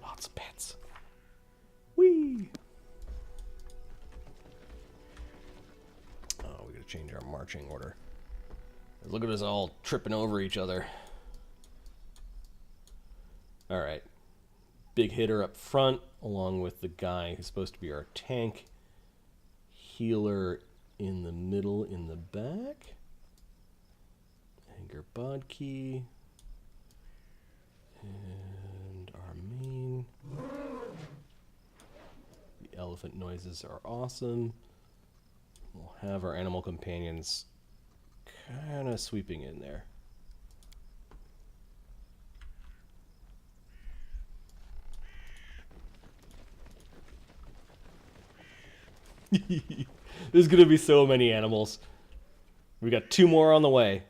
Lots of pets. Whee! Oh, we gotta change our marching order. Look at us all tripping over each other. Alright. Big hitter up front, along with the guy who's supposed to be our tank. Healer in the middle, in the back. Anger Bodkey. And our main. The elephant noises are awesome. We'll have our animal companions kind of sweeping in there. There's gonna be so many animals. We got 2 more on the way.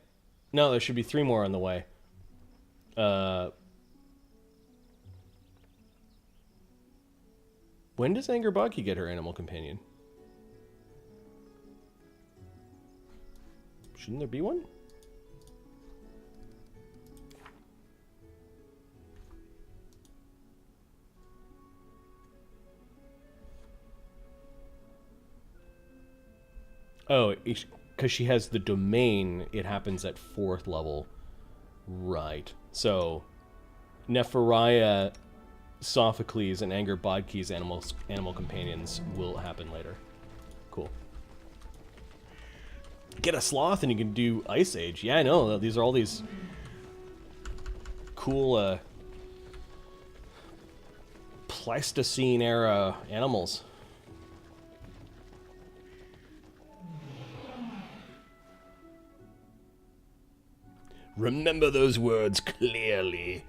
No, there should be 3 more on the way. When does Angerbaki get her animal companion? Shouldn't there be one? Oh, because she has the domain, it happens at 4th level. Right. So, Nephariah, Sophocles, and Angerbodki's animal companions will happen later. Cool. Get a sloth and you can do Ice Age. Yeah, I know. These are all these cool Pleistocene era animals. Remember those words clearly.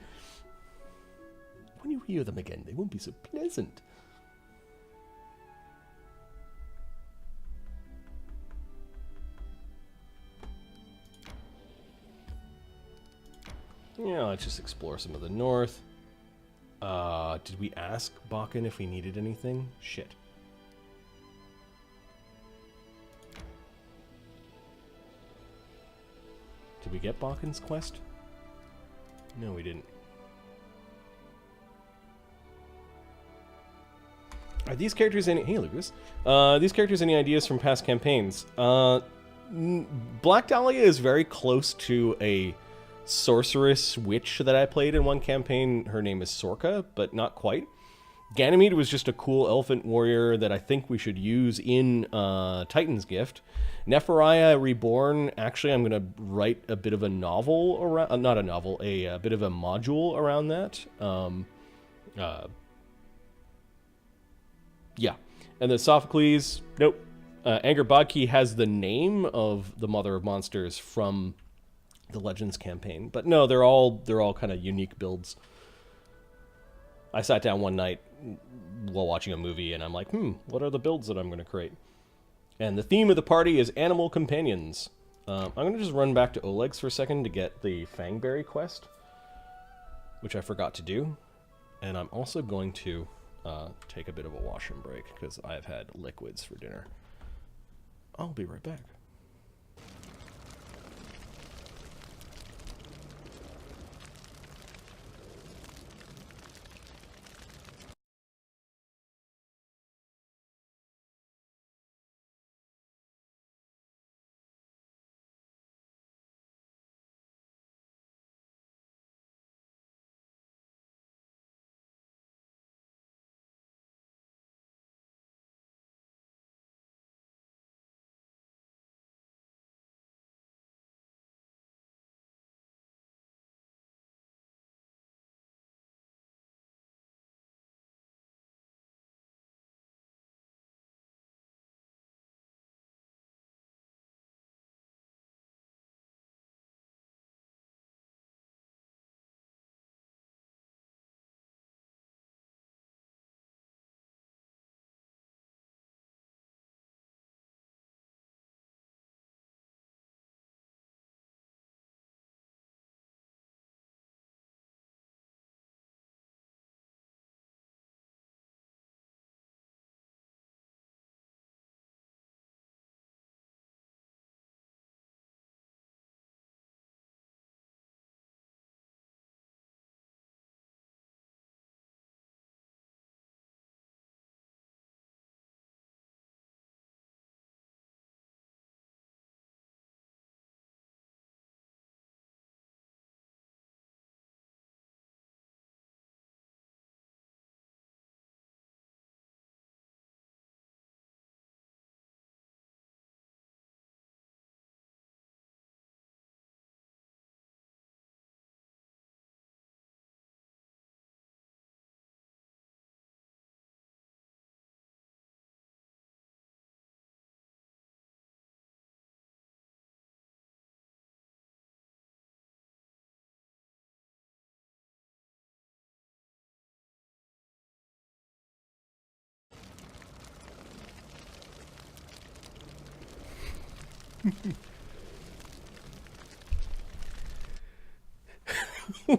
When you hear them again, they won't be so pleasant. Yeah, let's just explore some of the north. Did we ask Bakken if we needed anything? Shit. Did we get Bakken's quest? No, we didn't. Are these characters any... Hey, Lucas. These characters any ideas from past campaigns? Black Dahlia is very close to a sorceress witch that I played in one campaign. Her name is Sorka, but not quite. Ganymede was just a cool elephant warrior that I think we should use in Titan's Gift. Nephariah Reborn, actually I'm going to write a bit of a novel around... not a novel, a bit of a module around that. Yeah. And then Sophocles, nope. Angerbodki has the name of the Mother of Monsters from the Legends campaign. But no, they're all kind of unique builds. I sat down one night while watching a movie and I'm like, what are the builds that I'm going to create? And the theme of the party is animal companions. I'm going to just run back to Oleg's for a second to get the Fangberry quest, which I forgot to do. And I'm also going to take a bit of a washroom break because I've had liquids for dinner. I'll be right back.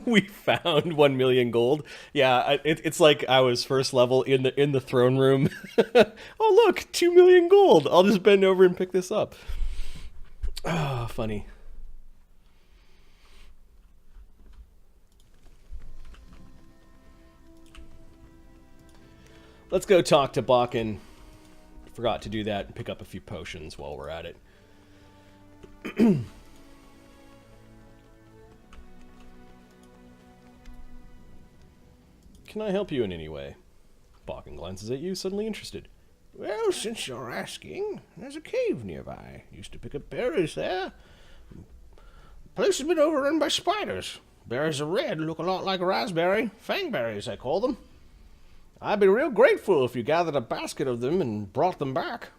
We found 1 million gold. Yeah, it's like I was first level in the throne room. Oh look, 2 million gold. I'll just bend over and pick this up. Oh, funny. Let's go talk to Bakken. Forgot to do that and pick up a few potions while we're at it. Can I help you in any way? Bakken glances at you, suddenly interested. Well, since you're asking, there's a cave nearby. Used to pick up berries there. The place has been overrun by spiders. Berries are red, look a lot like raspberry. Fangberries, I call them. I'd be real grateful if you gathered a basket of them and brought them back.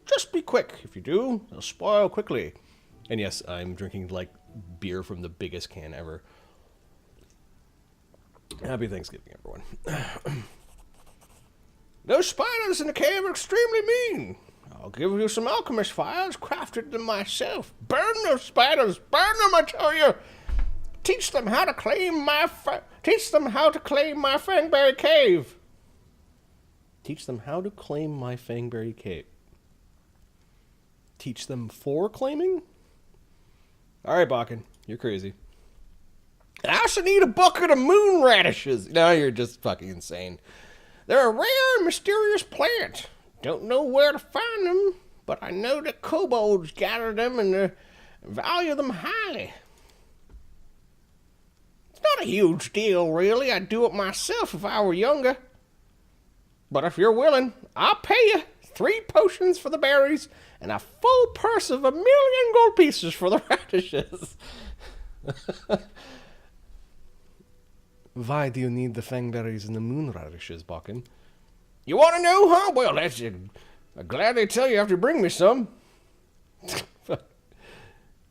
Just be quick. If you do, they'll spoil quickly. And yes, I'm drinking, like, beer from the biggest can ever. Happy Thanksgiving, everyone. Those spiders in the cave are extremely mean. I'll give you some alchemist fires, crafted them myself. Burn those spiders! Burn them, I tell you! Teach them how to claim my Fangberry cave. Teach them how to claim my Fangberry cave. Teach them for claiming? Alright, Bakken, you're crazy. I also need a bucket of moon radishes. Now you're just fucking insane. They're a rare and mysterious plant. Don't know where to find them, but I know that kobolds gather them and value them highly. It's not a huge deal, really. I'd do it myself if I were younger. But if you're willing, I'll pay you 3 potions for the berries and a full purse of 1,000,000 gold pieces for the radishes. Why do you need the fangberries and the moon radishes, Bakken? You want to know, huh? Well, that's I'm glad they tell you after you bring me some.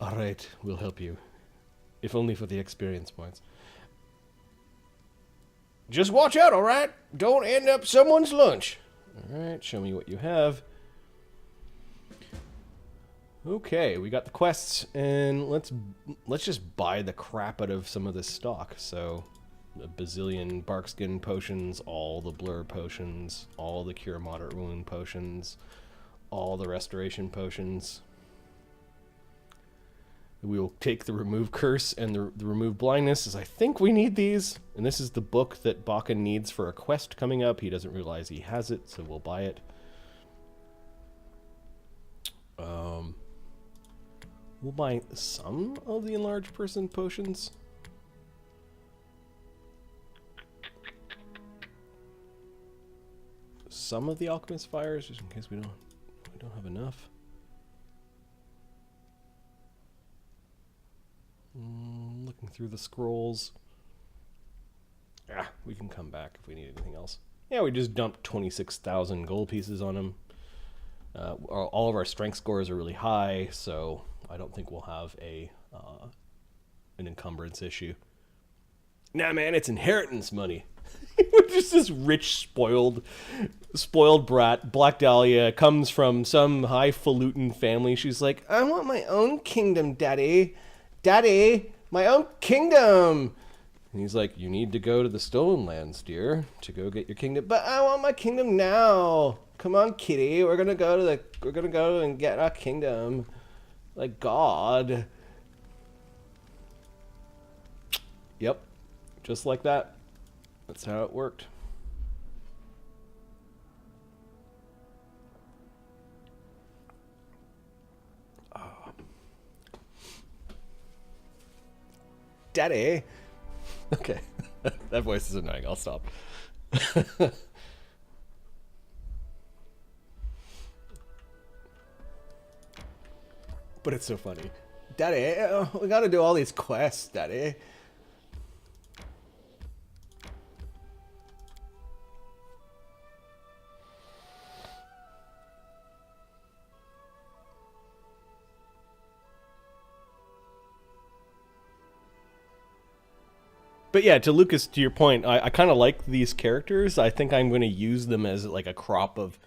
All right, we'll help you. If only for the experience points. Just watch out, all right? Don't end up someone's lunch. All right, show me what you have. Okay, we got the quests, and let's just buy the crap out of some of this stock. So, a bazillion barkskin potions, all the blur potions, all the cure moderate wound potions, all the restoration potions. We will take the remove curse and the remove blindness, as I think we need these. And this is the book that Bakken needs for a quest coming up. He doesn't realize he has it, so we'll buy it. We'll buy some of the enlarged person potions. Some of the alchemist fires, just in case we don't have enough. Looking through the scrolls. We can come back if we need anything else. Yeah, we just dumped 26,000 gold pieces on him. All of our strength scores are really high, so I don't think we'll have an encumbrance issue. Nah, man, it's inheritance money. We're just this rich, spoiled brat. Black Dahlia comes from some highfalutin family. She's like, I want my own kingdom, Daddy. Daddy, my own kingdom. And he's like, you need to go to the Stolen Lands, dear, to go get your kingdom. But I want my kingdom now. Come on, kitty. We're gonna go and get our kingdom. Like God. Yep. Just like that. That's how it worked. Oh. Daddy. Okay. That voice is annoying. I'll stop. But it's so funny. Daddy, we gotta do all these quests, Daddy. But yeah, to Lucas, to your point, I kind of like these characters. I think I'm going to use them as like a crop of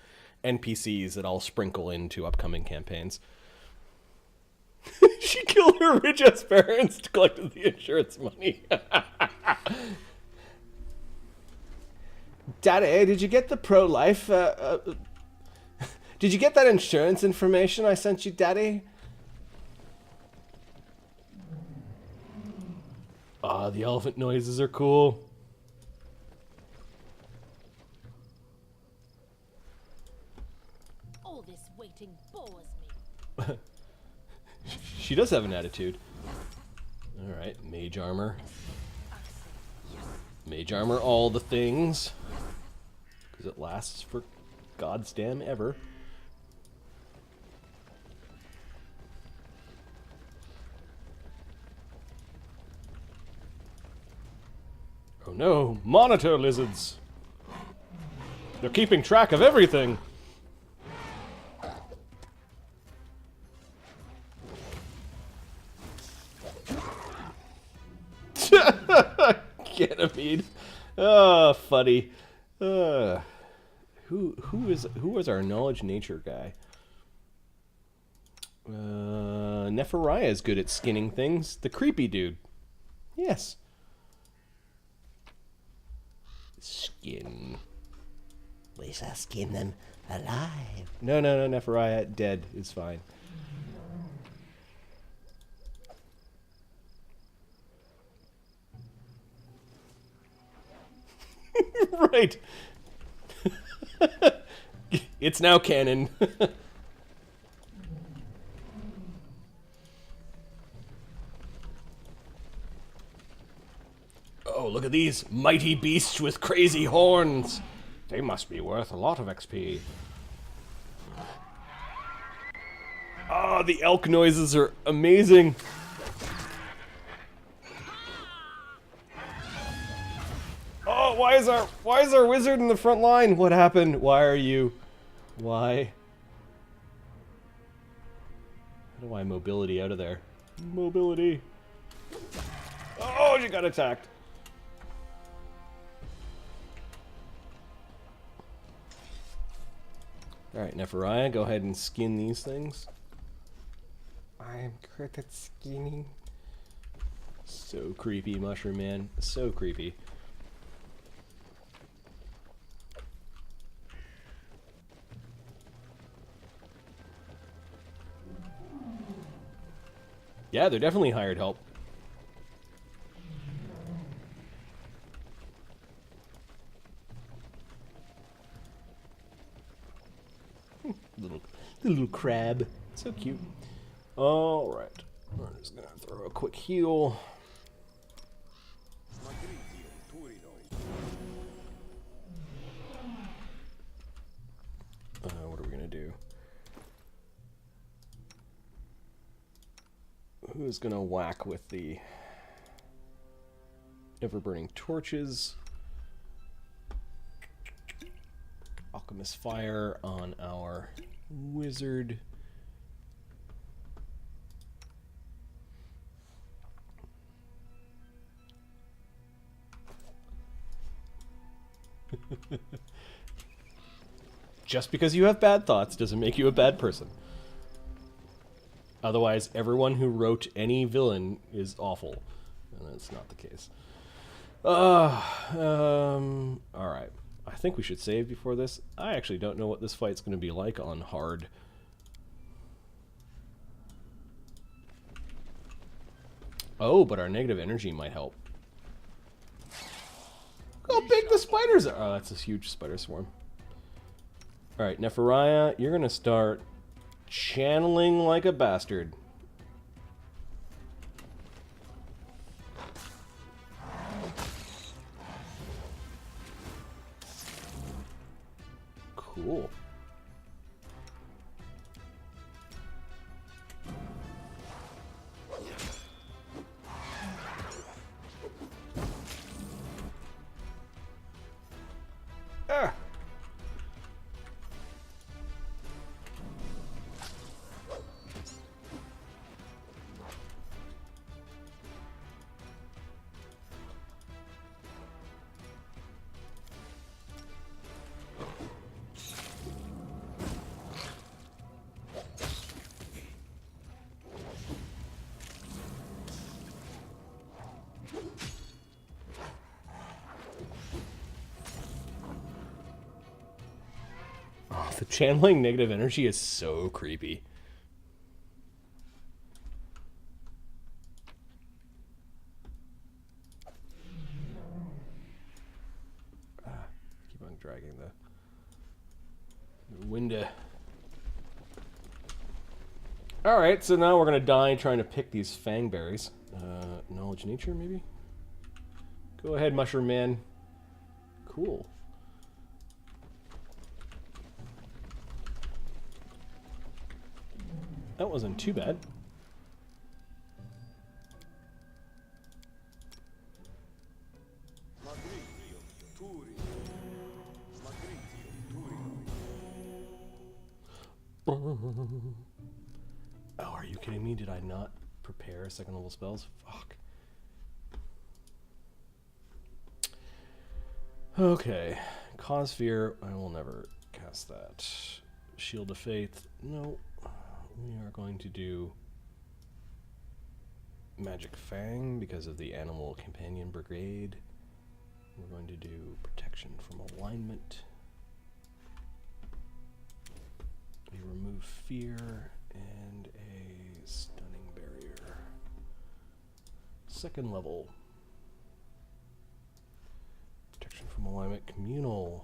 NPCs that I'll sprinkle into upcoming campaigns. She killed her rich ass parents to collect the insurance money. Daddy, did you get the pro-life? Did you get that insurance information I sent you, Daddy? Ah, the elephant noises are cool. All this waiting bores me. She does have an attitude. Alright, mage armor. Mage armor, all the things. Because it lasts for God's damn ever. Oh no, monitor lizards! They're keeping track of everything! Ganymede. Oh, funny. Who was our knowledge nature guy? Nephariah is good at skinning things. The creepy dude. Yes. Skin. We shall skin them alive. No, Nephariah dead is fine. Right. It's now canon. Oh, look at these mighty beasts with crazy horns. They must be worth a lot of XP. Oh, the elk noises are amazing. Oh, why is our wizard in the front line? What happened? Why are you? Why? How do I mobility out of there? Mobility. Oh, you got attacked. Alright, Nephariah, go ahead and skin these things. I'm good at skinning. So creepy, Mushroom Man. So creepy. Yeah, they're definitely hired help. The little crab. So cute. Alright. I'm just gonna throw a quick heal. What are we gonna do? Who's gonna whack with the ever-burning torches? Alchemist fire on our wizard. Just because you have bad thoughts doesn't make you a bad person. Otherwise, everyone who wrote any villain is awful. And that's not the case. Alright. I think we should save before this. I actually don't know what this fight's going to be like on hard. Oh, but our negative energy might help. Look how big the spiders are! Oh, that's a huge spider swarm. Alright, Nephariah, you're going to start channeling like a bastard. Cool. Ah. The channeling negative energy is so creepy. Keep on dragging the window. Alright, so now we're going to die trying to pick these fang berries. Knowledge nature, maybe? Go ahead, Mushroom Man. Cool. That wasn't too bad. Oh, are you kidding me? Did I not prepare second level spells? Fuck. Okay. Cause fear. I will never cast that. Shield of Faith. No. We are going to do Magic Fang because of the Animal Companion Brigade. We're going to do Protection from Alignment. We remove Fear and a Stunning Barrier. Second level. Protection from Alignment. Communal.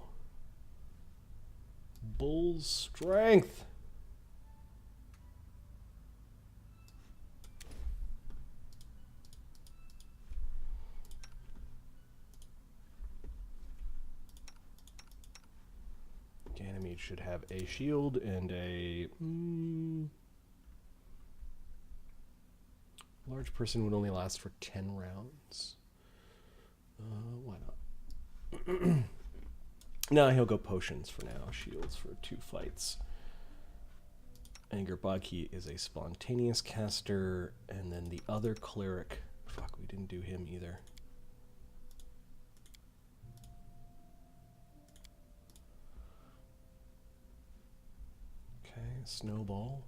Bull's Strength. Ganymede should have a shield and a... large person would only last for 10 rounds. Why not? No, he'll go potions for now. Shields for 2 fights. Anger Baki is a spontaneous caster. And then the other cleric... Fuck, we didn't do him either. Okay, Snowball.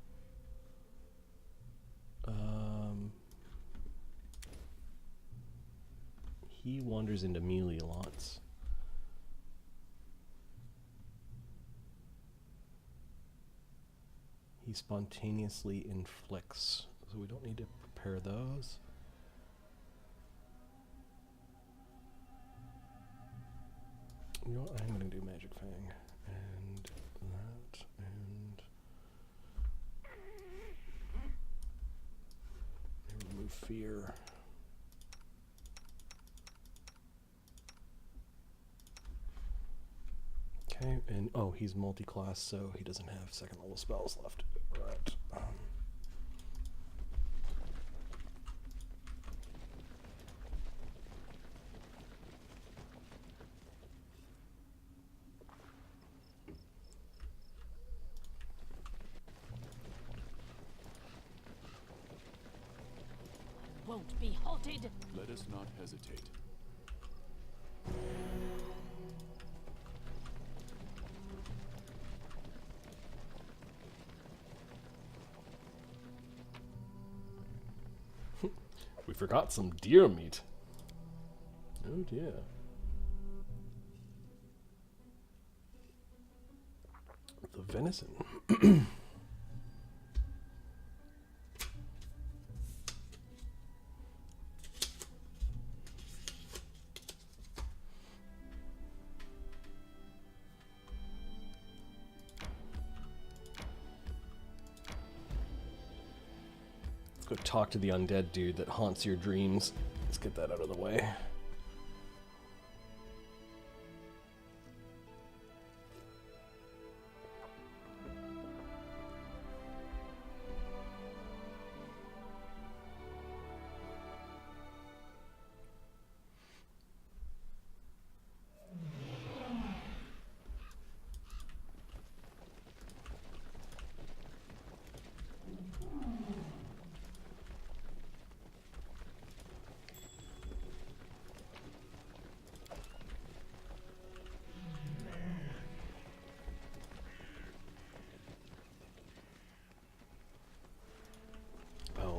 He wanders into melee lots. He spontaneously inflicts, so we don't need to prepare those. You know what? I'm going to do Magic Fang. And that, and... remove Fear. Okay, and oh, he's multi-class, so he doesn't have second level spells left. Right. Won't be halted. Let us not hesitate. We forgot some deer meat. Oh dear. The venison. Go talk to the undead dude that haunts your dreams. Let's get that out of the way.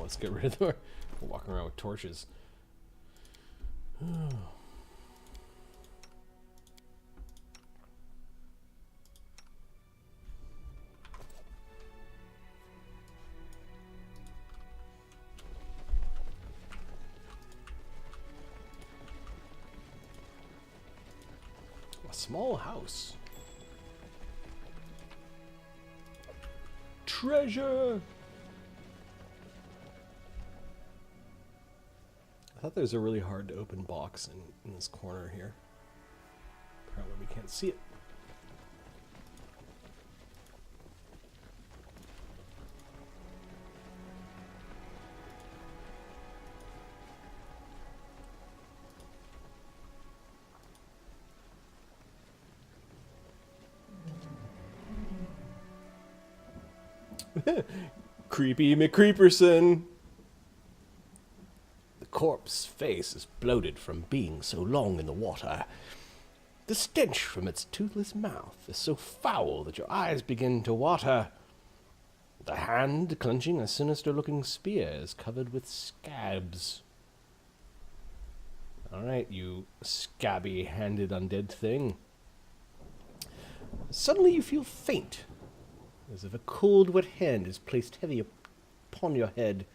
Let's get rid of the... We're walking around with torches. Small house. Treasure! I thought there was a really hard to open box in this corner here. Apparently we can't see it. Creepy McCreeperson. The corpse's face is bloated from being so long in the water. The stench from its toothless mouth is so foul that your eyes begin to water. The hand clenching a sinister-looking spear is covered with scabs. All right, you scabby-handed undead thing. Suddenly you feel faint, as if a cold, wet hand is placed heavy upon your head.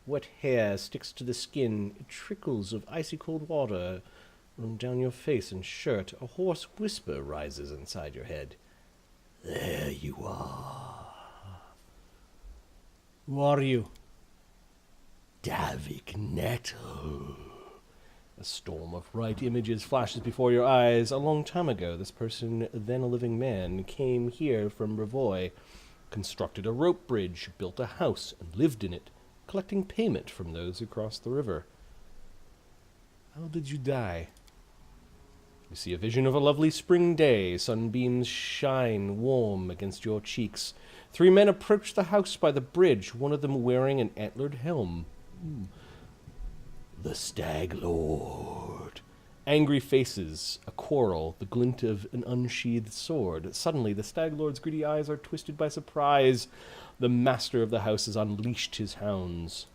Wet hair sticks to the skin. Trickles of icy cold water run down your face and shirt. A hoarse whisper rises inside your head. There you are. Who are you? Davik Nettle. A storm of bright images flashes before your eyes. A long time ago, this person, then a living man, came here from Ravoy, constructed a rope bridge, built a house, and lived in it, collecting payment from those who crossed the river. How did you die? You see a vision of a lovely spring day. Sunbeams shine warm against your cheeks. 3 men approach the house by the bridge, one of them wearing an antlered helm. The Stag Lord. Angry faces, a quarrel, the glint of an unsheathed sword. Suddenly, the Stag Lord's greedy eyes are twisted by surprise. The master of the house has unleashed his hounds.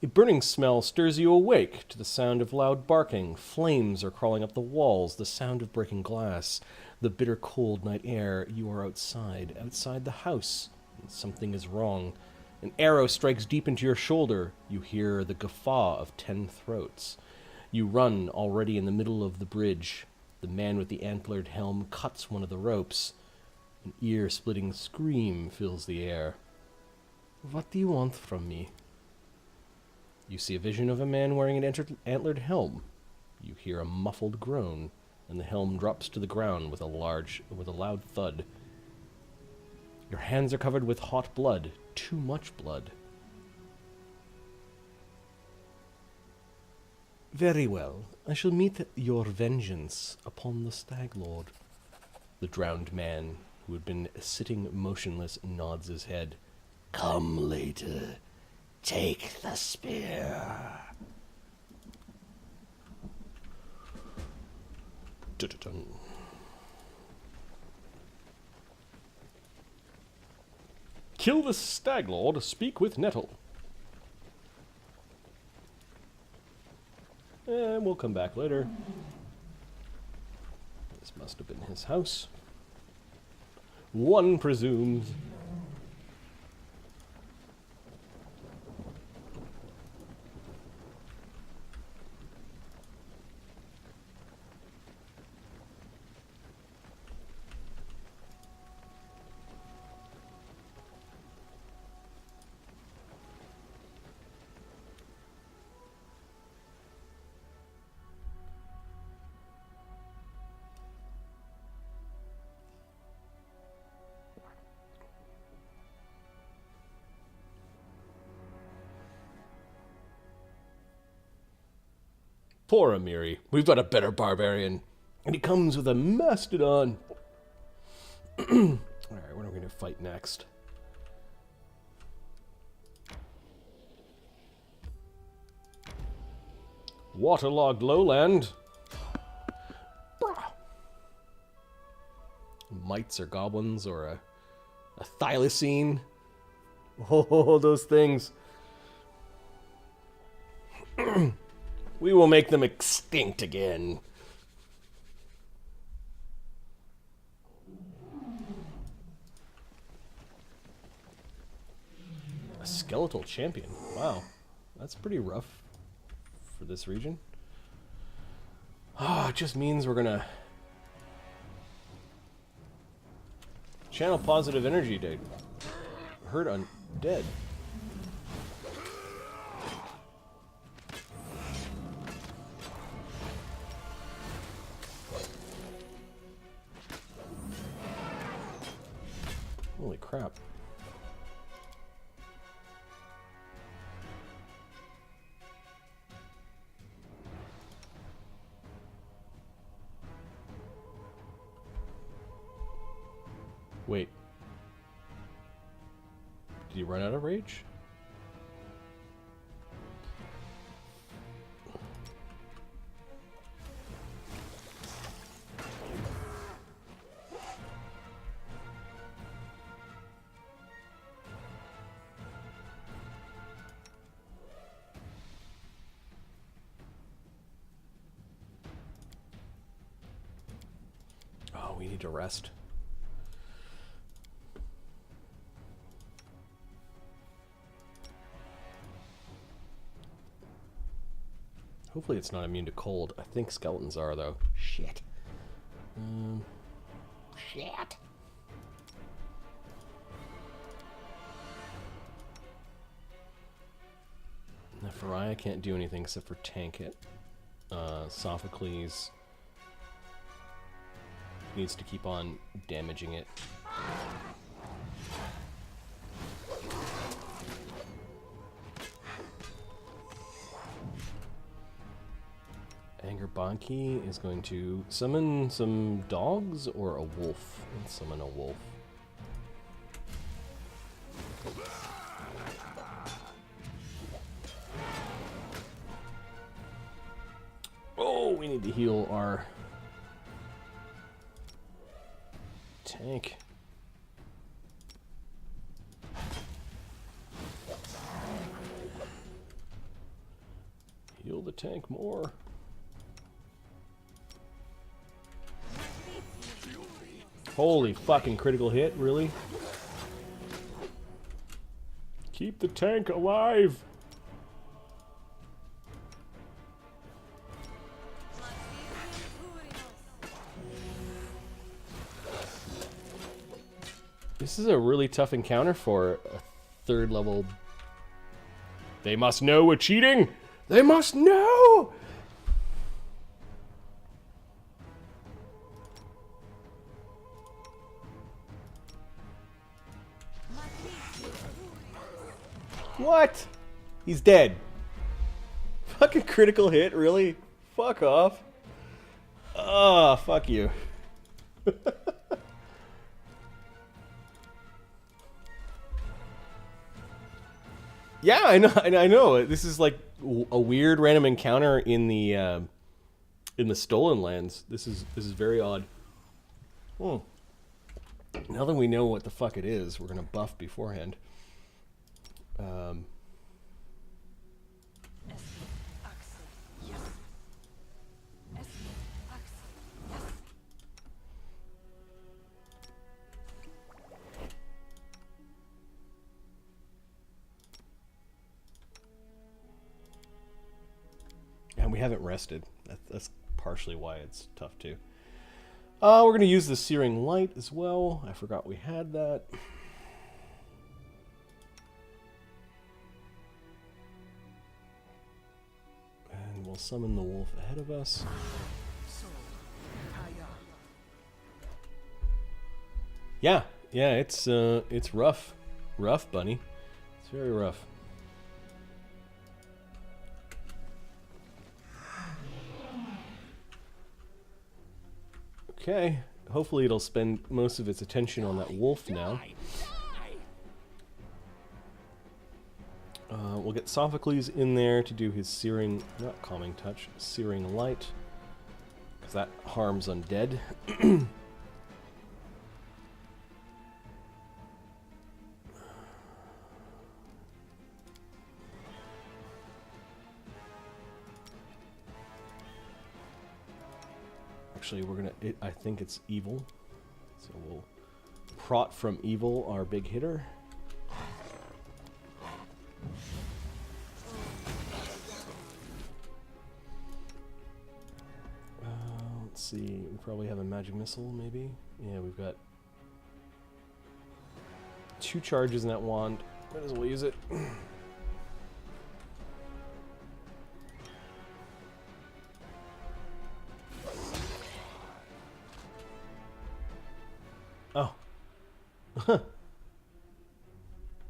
A burning smell stirs you awake to the sound of loud barking. Flames are crawling up the walls, the sound of breaking glass. The bitter cold night air. You are outside the house. And something is wrong. An arrow strikes deep into your shoulder. You hear the guffaw of 10 throats. You run, already in the middle of the bridge. The man with the antlered helm cuts one of the ropes. An ear-splitting scream fills the air. What do you want from me? You see a vision of a man wearing an antlered helm. You hear a muffled groan, and the helm drops to the ground with a loud thud. Your hands are covered with hot blood, too much blood. Very well, I shall meet your vengeance upon the Stag Lord. The drowned man, who had been sitting motionless, nods his head. Come later. Take the spear. Dun-dun-dun. Kill the Stag Lord, speak with Nettle. And we'll come back later. This must have been his house. One presumes. Poor Amiri. We've got a better barbarian. And he comes with a mastodon. Alright, what are we going to fight next? Waterlogged lowland. Mites or goblins or a thylacine. Oh, those things. We will make them extinct again. A skeletal champion. Wow. That's pretty rough for this region. Ah, it just means we're gonna Channel positive energy, dude. Hurt undead. Holy crap. Wait. Did he run out of rage? Oh, we need to rest. Hopefully it's not immune to cold. I think skeletons are, though. Shit. Shit. Nephariah can't do anything except for tank it. Sophocles needs to keep on damaging it. Anger Banki is going to summon some dogs or a wolf. Let's summon a wolf. Oh, we need to heal our tank. Heal the tank more. Holy fucking critical hit, really? Keep the tank alive! This is a really tough encounter for a third level. They must know we're cheating! They must know! What? He's dead. Fucking critical hit, really? Fuck off. Oh, fuck you. Yeah, I know. I know. This is like a weird random encounter in the Stolen Lands. This is very odd. Hmm. Now that we know what the fuck it is, we're gonna buff beforehand. And we haven't rested. That's partially why it's tough too. We're going to use the Searing Light as well. I forgot we had that. And we'll summon the wolf ahead of us. Yeah, it's rough. Rough, bunny. It's very rough. Okay, hopefully it'll spend most of its attention on that wolf now. We'll get Sophocles in there to do his Searing, not Calming Touch, Searing Light, because that harms undead. Actually, we're gonna. I think it's evil, so we'll prot from evil our big hitter. Let's see. We probably have a magic missile, maybe. Yeah, we've got 2 charges in that wand. Might as well use it. Oh.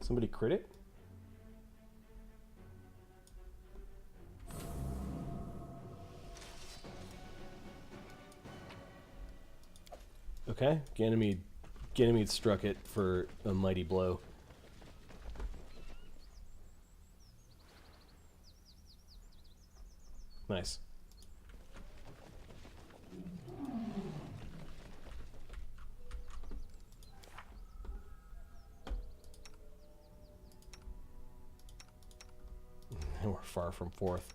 Somebody crit it? Okay, Ganymede struck it for a mighty blow. Nice. And we're far from fourth.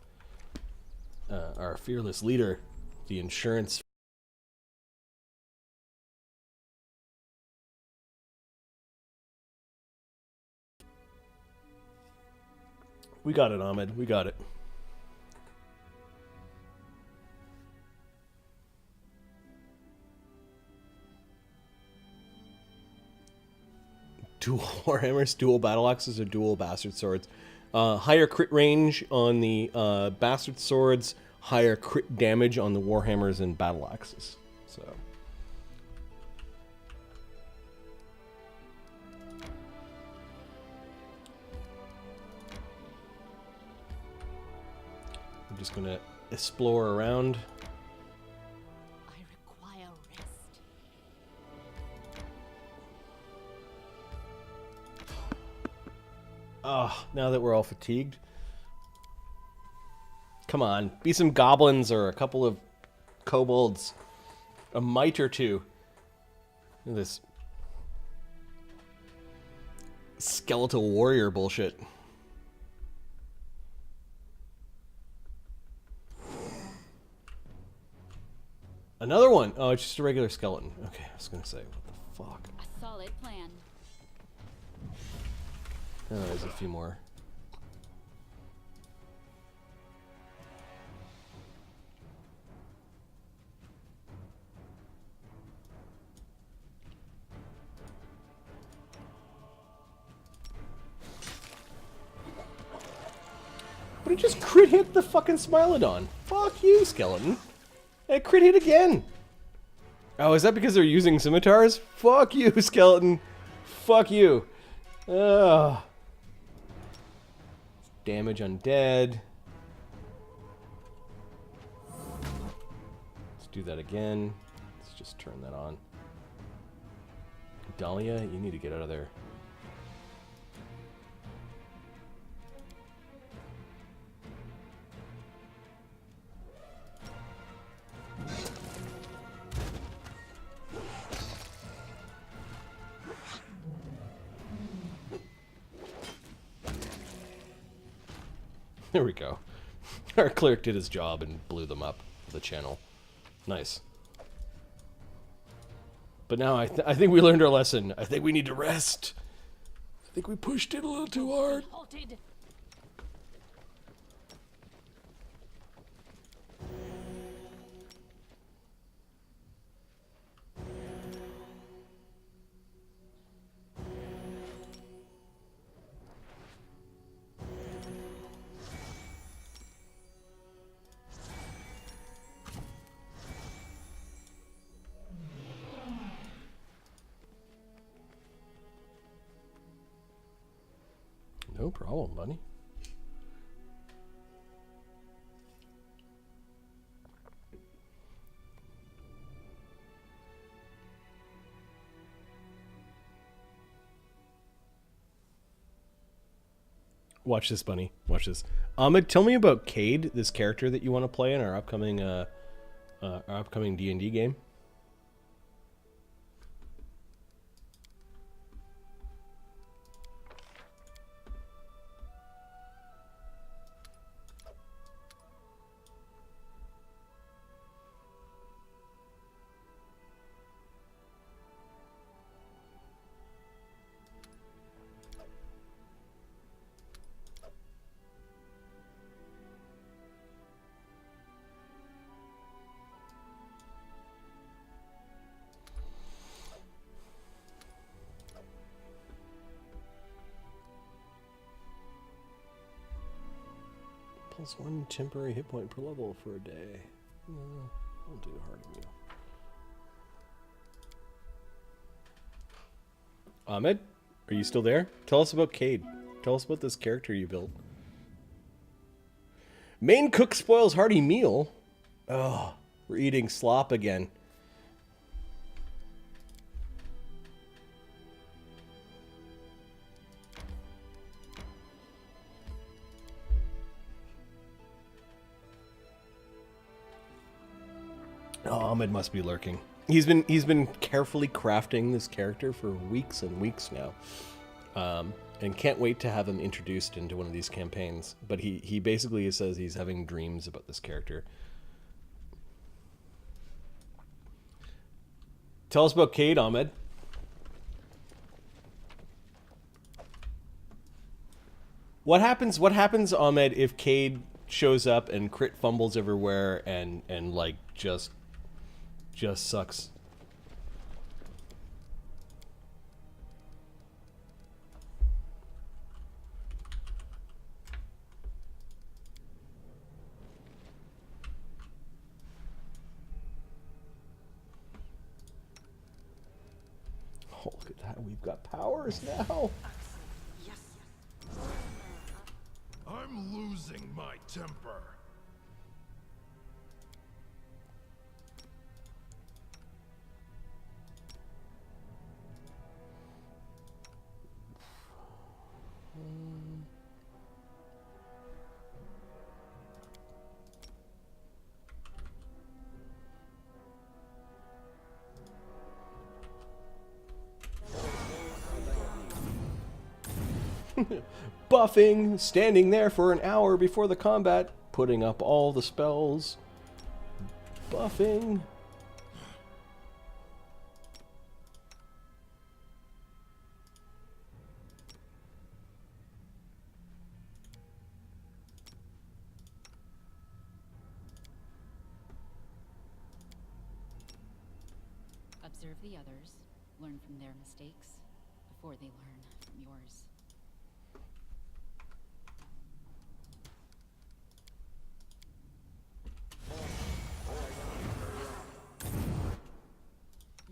Our fearless leader, the insurance. We got it, Ahmed. We got it. Dual warhammers, dual battle axes, or dual bastard swords. Higher crit range on the bastard swords, higher crit damage on the warhammers and battle axes. So. I'm just gonna explore around. I require rest. Oh, now that we're all fatigued. Come on, be some goblins or a couple of kobolds. A mite or two. Look at this skeletal warrior bullshit. Another one. Oh, it's just a regular skeleton. Okay, I was gonna say, what the fuck? A solid plan. Oh, there's a few more. But it just crit hit the fucking Smilodon. Fuck you, skeleton. And crit hit again. Oh, is that because they're using scimitars? Fuck you, skeleton. Fuck you. Ugh. Damage undead. Let's do that again. Let's just turn that on. Dahlia, you need to get out of there. There we go. Our cleric did his job and blew them up the channel. Nice. But now I think we learned our lesson. I think we need to rest. I think we pushed it a little too hard. Halted. No problem, buddy. Watch this, bunny. Watch this. Ahmed, tell me about Cade, this character that you want to play in our upcoming D&D game. Deals 1 temporary hit point per level for a day. I'll do Hearty Meal. Ahmed, are you still there? Tell us about Cade. Tell us about this character you built. Main cook spoils hearty meal. Oh, we're eating slop again. Oh, Ahmed must be lurking. He's been carefully crafting this character for weeks and weeks now, and can't wait to have him introduced into one of these campaigns. But he basically says he's having dreams about this character. Tell us about Cade, Ahmed. What happens, Ahmed, if Cade shows up and crit fumbles everywhere and like just sucks? Oh, look at that. We've got powers now. I'm losing my temper. Buffing, standing there for an hour before the combat, putting up all the spells. Buffing. Observe the others, learn from their mistakes before they learn from yours.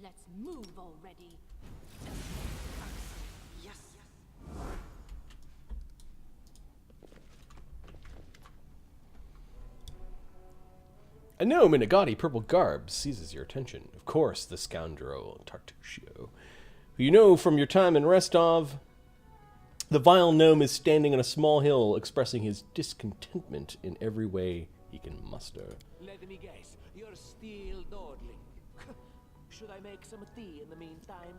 Let's move already. Yes. A gnome in a gaudy purple garb seizes your attention. Of course, the scoundrel Tartuccio, who you know from your time in Restov. The vile gnome is standing on a small hill, expressing his discontentment in every way he can muster. Let me guess, you're still dawdling. Should I make some tea in the meantime?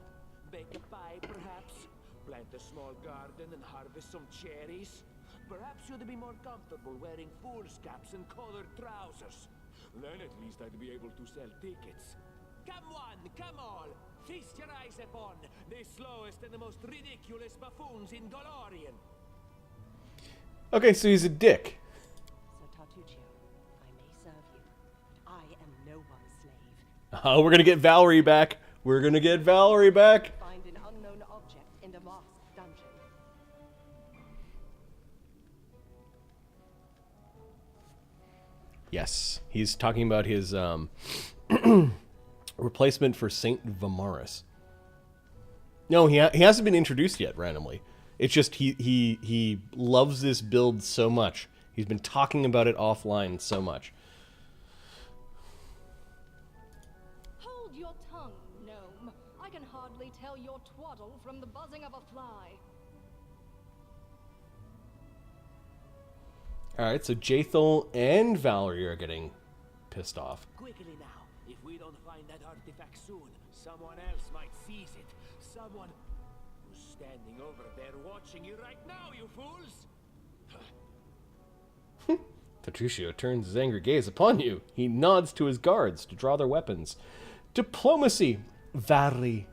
Bake a pie, perhaps? Plant a small garden and harvest some cherries? Perhaps you'd be more comfortable wearing fool's caps and colored trousers. Then at least I'd be able to sell tickets. Come one, come all! Feast your eyes upon the slowest and the most ridiculous buffoons in Golorian. Okay, so he's a dick. Sir Tartuccio, I may serve you. I am no one's slave. Oh, we're gonna get Valerie back. We're gonna get Valerie back. Find an unknown object in a masked dungeon. Yes, he's talking about his replacement for Saint Vimaris. No, he hasn't been introduced yet. Randomly, it's just he loves this build so much. He's been talking about it offline so much. Hold your tongue, gnome. I can hardly tell your twaddle from the buzzing of a fly. All right, so Jathel and Valerie are getting pissed off. Quickly now, if we don't find that artifact soon, someone else might seize it. Someone who's standing over there watching you right now, you fools! Tartuccio turns his angry gaze upon you. He nods to his guards to draw their weapons. Diplomacy, Valerie.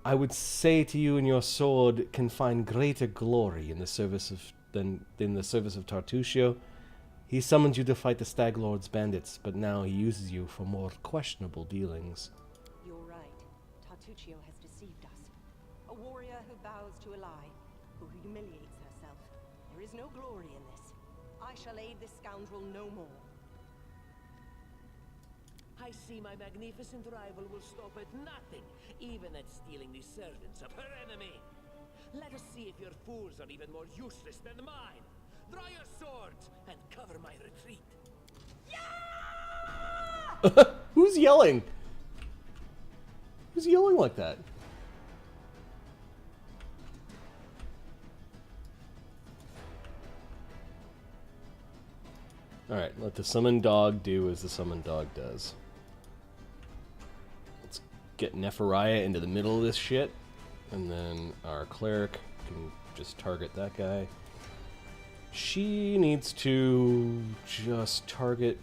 I would say to you, and your sword can find greater glory in the service of than in the service of Tartuccio. He summoned you to fight the Stag Lord's bandits, but now he uses you for more questionable dealings. You're right. Tartuccio has deceived us. A warrior who bows to a lie, who humiliates herself. There is no glory in this. I shall aid this scoundrel no more. I see my magnificent rival will stop at nothing, even at stealing the servants of her enemy. Let us see if your fools are even more useless than mine. Draw your swords and cover my retreat. Who's yelling? Who's yelling like that? Alright, let the summoned dog do as the summoned dog does. Let's get Nephariah into the middle of this shit. And then our cleric can just target that guy. She needs to just target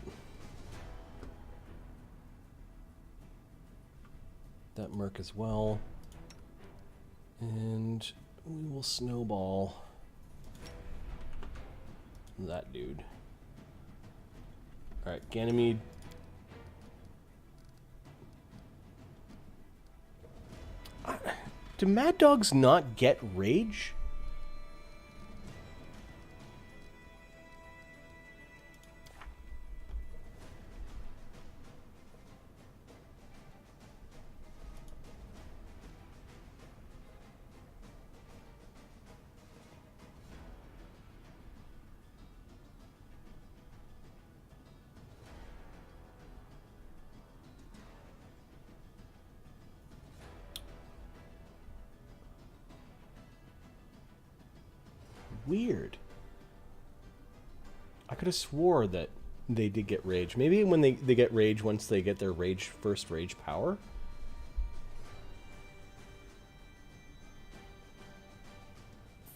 that merc as well. And we will snowball that dude. Alright, Ganymede. Do mad dogs not get rage? Weird. I could have swore that they did get rage. Maybe when they get rage once they get their first rage power?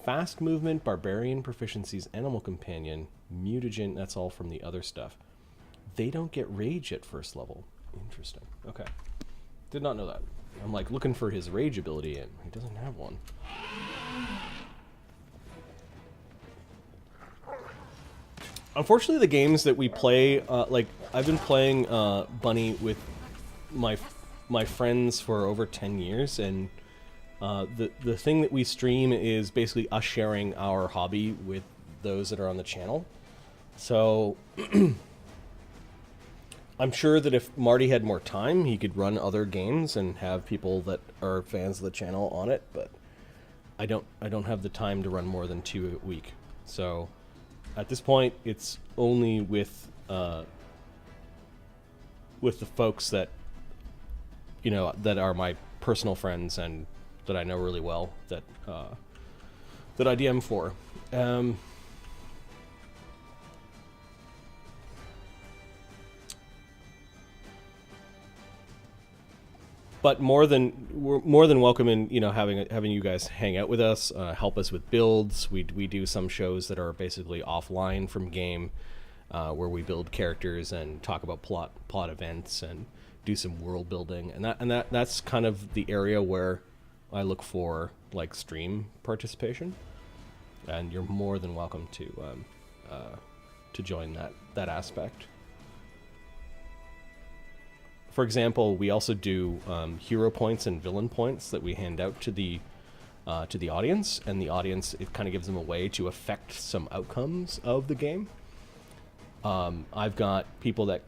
Fast movement, barbarian proficiencies, animal companion, mutagen, that's all from the other stuff. They don't get rage at first level. Interesting. Okay. Did not know that. I'm like looking for his rage ability and he doesn't have one. Unfortunately, the games that we play, like I've been playing Bunny with my friends for over 10 years, and the thing that we stream is basically us sharing our hobby with those that are on the channel. So I'm sure that if Marty had more time, he could run other games and have people that are fans of the channel on it, but I don't have the time to run more than 2 a week. So at this point, it's only with the folks that, you know, that are my personal friends and that I know really well that that I DM for. But we're more than welcome in, you know, having you guys hang out with us, help us with builds. We do some shows that are basically offline from game, where we build characters and talk about plot events and do some world building, and that's kind of the area where I look for like stream participation. And you're more than welcome to join that aspect. For example, we also do hero points and villain points that we hand out to the audience, and the audience, it kind of gives them a way to affect some outcomes of the game. I've got people that,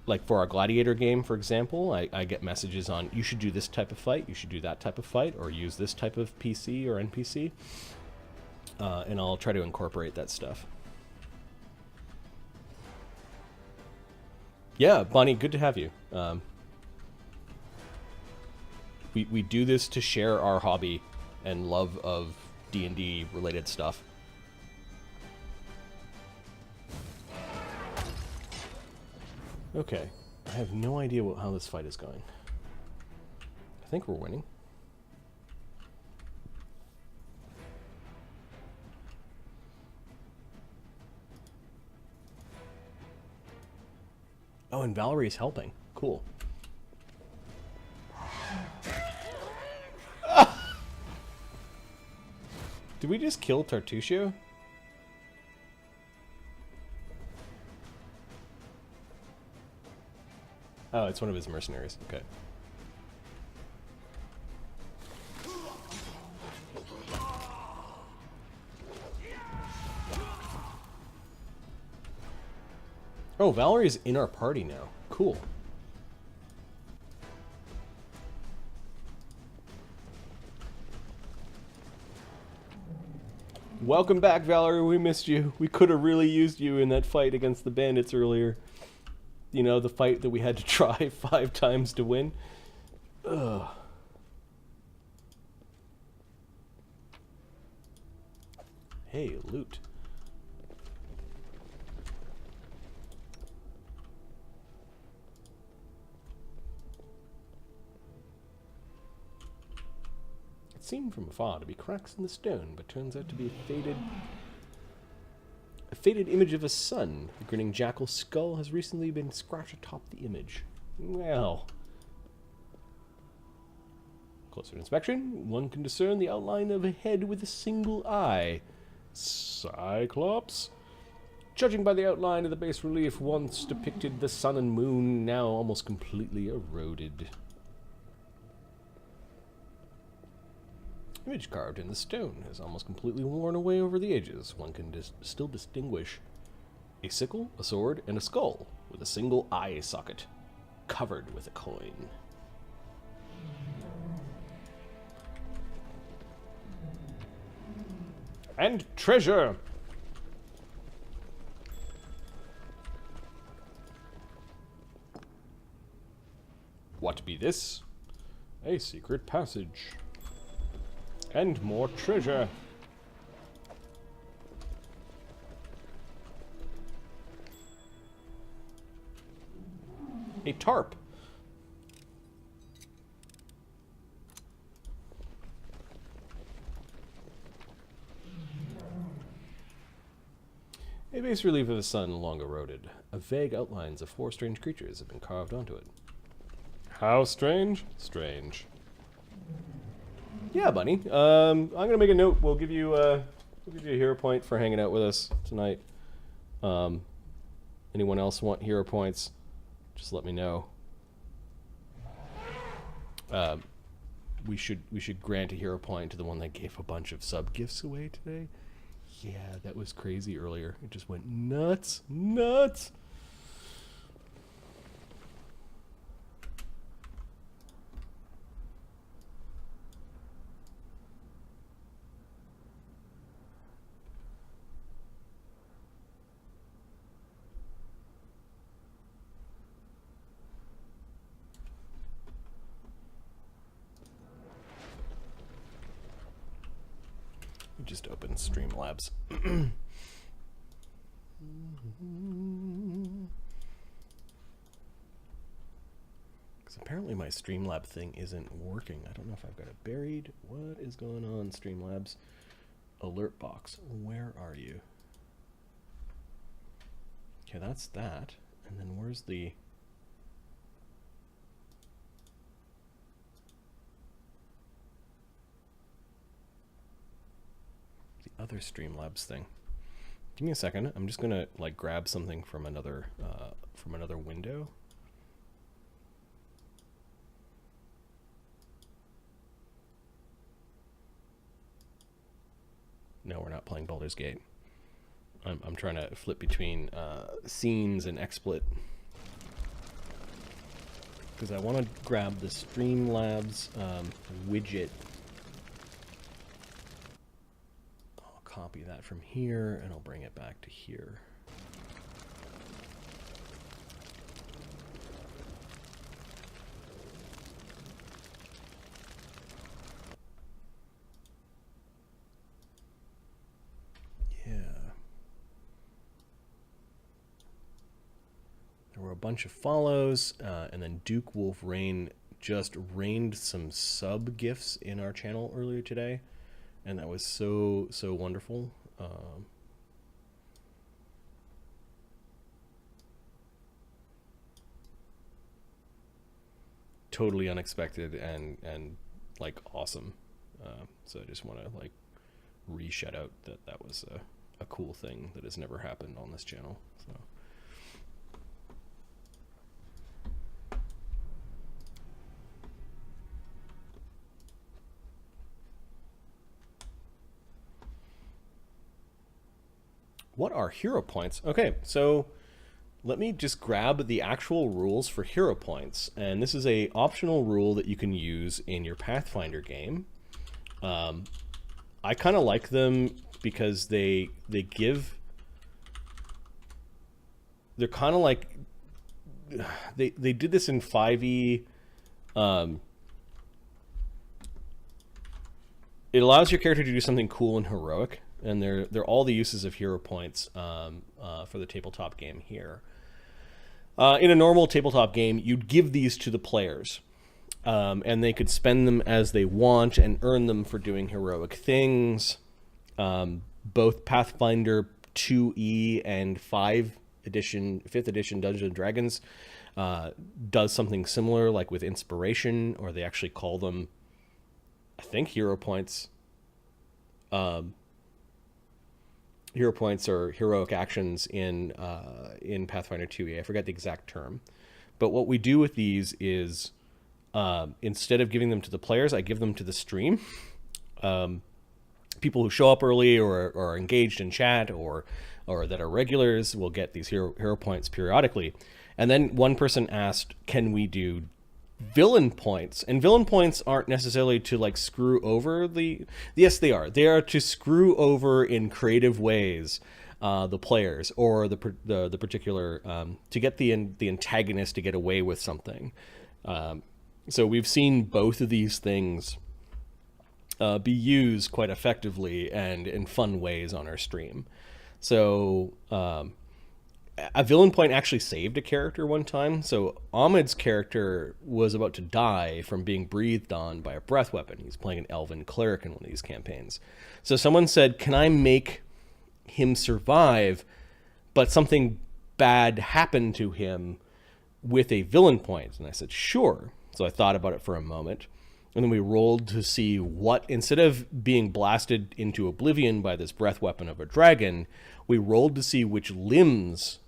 like for our gladiator game, for example, I get messages on, you should do this type of fight, you should do that type of fight, or use this type of PC or NPC, and I'll try to incorporate that stuff. Yeah, Bonnie, good to have you. We do this to share our hobby and love of D&D related stuff. Okay, I have no idea how this fight is going. I think we're winning. Oh, and Valerie's helping. Cool. Did we just kill Tartusio? Oh, it's one of his mercenaries. Okay. Oh, Valerie's in our party now. Cool. Welcome back, Valerie. We missed you. We could have really used you in that fight against the bandits earlier. You know, the fight that we had to try 5 times to win. Ugh. Hey, loot. It seemed from afar to be cracks in the stone, but turns out to be a faded image of a sun. The grinning jackal's skull has recently been scratched atop the image. Well, closer inspection, one can discern the outline of a head with a single eye. Cyclops? Judging by the outline of the bas relief, once depicted the sun and moon, now almost completely eroded. Image carved in the stone has almost completely worn away over the edges. One can still distinguish a sickle, a sword, and a skull with a single eye socket covered with a coin. And treasure! What be this? A secret passage. And more treasure. A tarp. A bas relief of the sun long eroded. A vague outlines of 4 strange creatures have been carved onto it. How strange? Strange. Yeah, Bunny. I'm gonna make a note. We'll give you a hero point for hanging out with us tonight. Anyone else want hero points? Just let me know. We should grant a hero point to the one that gave a bunch of sub gifts away today. Yeah, that was crazy earlier. It just went nuts, nuts. Just open Streamlabs. Because apparently my Streamlab thing isn't working. I don't know if I've got it buried. What is going on, Streamlabs? Alert box. Where are you? Okay, that's that. And then where's the... other Streamlabs thing. Give me a second. I'm just gonna like grab something from another window. No, we're not playing Baldur's Gate. I'm trying to flip between scenes and XSplit because I want to grab the Streamlabs widget. Copy that from here, and I'll bring it back to here. Yeah. There were a bunch of follows, and then Duke Wolf Rain just rained some sub gifts in our channel earlier today. And that was so wonderful. Totally unexpected and like awesome. So I just want to like re-shout out that was a cool thing that has never happened on this channel. So. What are hero points? Okay, so let me just grab the actual rules for hero points. And this is a optional rule that you can use in your Pathfinder game. I kind of like them because they're kind of like, they did this in 5e. It allows your character to do something cool and heroic, and they're all the uses of hero points for the tabletop game here. In a normal tabletop game, you'd give these to the players, and they could spend them as they want and earn them for doing heroic things. Both Pathfinder 2e and 5th edition Dungeons and Dragons does something similar, like with inspiration, or they actually call them, I think, hero points. Hero points or heroic actions in Pathfinder 2e. I forget the exact term. But what we do with these is, instead of giving them to the players, I give them to the stream. People who show up early or are engaged in chat or that are regulars will get these hero points periodically. And then one person asked, can we do villain points? And villain points aren't necessarily to like screw over yes, they are. They are to screw over in creative ways the players or the particular to get the antagonist to get away with something. So we've seen both of these things be used quite effectively and in fun ways on our stream. So a villain point actually saved a character one time. So Ahmed's character was about to die from being breathed on by a breath weapon. He's playing an elven cleric in one of these campaigns. So someone said, can I make him survive, but something bad happened to him with a villain point? And I said, sure. So I thought about it for a moment. And then we rolled to see what, instead of being blasted into oblivion by this breath weapon of a dragon, we rolled to see which limbs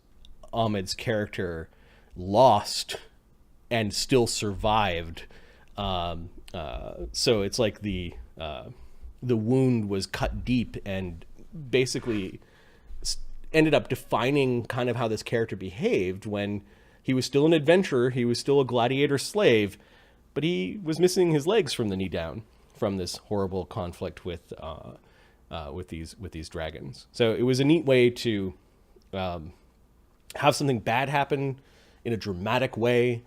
Ahmed's character lost and still survived. So it's like the wound was cut deep and basically ended up defining kind of how this character behaved when he was still an adventurer, he was still a gladiator slave, but he was missing his legs from the knee down from this horrible conflict with these dragons. So it was a neat way to have something bad happen in a dramatic way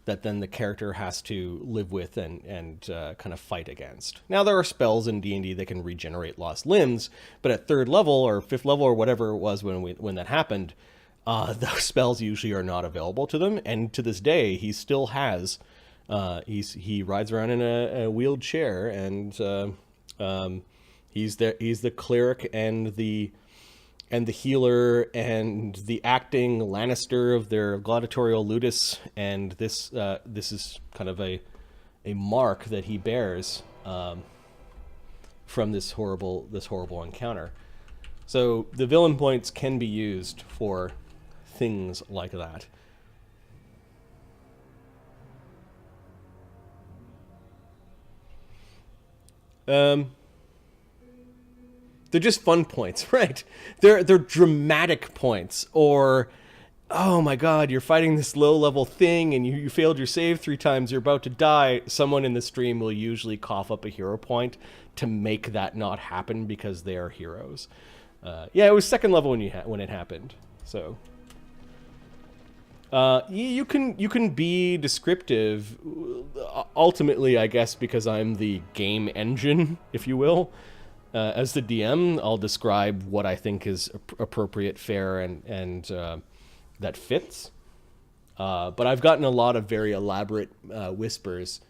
that then the character has to live with and kind of fight against. Now there are spells in D&D that can regenerate lost limbs, but at 3rd level or 5th level or whatever it was when that happened, those spells usually are not available to them. And to this day, he still has. He rides around in a wheeled chair, and he's the cleric and the healer and the acting Lannister of their gladiatorial ludus, and this is kind of a mark that he bears from this horrible encounter. So the villain points can be used for things like that. They're just fun points, right? They're dramatic points, or, oh my god, you're fighting this low-level thing and you failed your save 3 times, you're about to die. Someone in the stream will usually cough up a hero point to make that not happen because they are heroes. Yeah, it was 2nd level when it happened, so... you can be descriptive, ultimately, I guess, because I'm the game engine, if you will. As the DM, I'll describe what I think is appropriate, fair, and that fits. But I've gotten a lot of very elaborate whispers